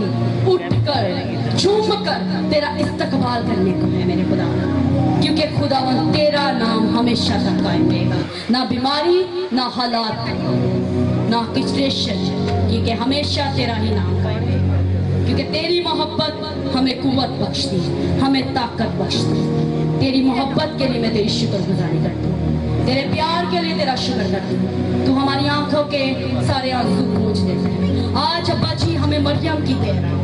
उठकर झूमकर तेरा इस्तकबाल करने को है मेरे खुदावन, क्योंकि खुदावन तेरा नाम हमेशा तक कायम रहेगा, ना बीमारी ना हालात ना सिचुएशन, क्योंकि हमेशा तेरा ही नाम कायम रहेगा, क्योंकि तेरी मोहब्बत हमें कुव्वत बख्शती, हमें ताकत बख्शती। तेरी मोहब्बत के लिए मैं तेरी शुक्रगुजारी करती हूँ, तेरे प्यार के लिए तेरा शुक्र करती हूँ। तू हमारी आंखों के सारे आंसू पोंछ देता है। आज अब्बा जी हमें मरियम की तरह,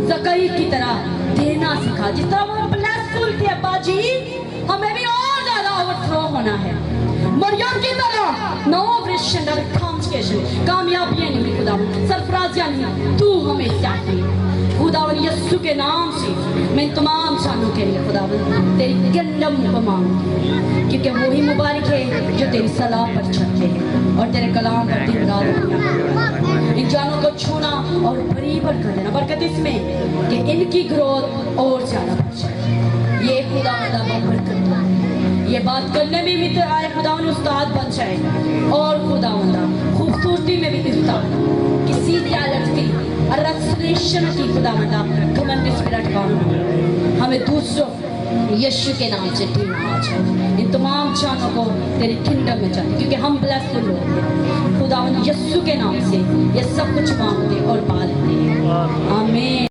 ज़कई की तरह देना सिखा, जिस तरह वो ब्लेसफुल थे अब्बा जी, हमें भी और ज्यादा ओवरफ्लो होना है। मरियम की तरह नो ऑपरेशन और कामयाबियां नहीं खुदा, सरफराजियां नहीं, तू हमें चाहिए खुदावन। यीशु के नाम से मैं तमाम शानों के लिए खुदावन तेरी गंदम को मांगती, क्योंकि वही मुबारक है जो तेरी सलाह पर चलते हैं और तेरे कलाम पर दिन रात इन जानों को छूना और बरीबर कर देना। बरकत इसमें कि इनकी ग्रोथ और ज्यादा बढ़ जाए। ये खुदावंदा बरकत दो, ये बात करने में भी तो आए खुदावन उस्ताद बन जाए, और खुदावंदा खूबसूरती में भी उस्ताद, किसी टैलेंट की रेस्टोरेशन की खुदावंदा कमेंट स्पिरिट काम हमें दूसरों यीशु के नाम से ढूंढ आ जाए। इन तमाम जानों को तेरी किंगडम में जाए, क्योंकि हम ब्लेस्ड लोग हैं खुदावन। यीशु के नाम से ये सब कुछ मांगते और पा लेते हैं। आमीन।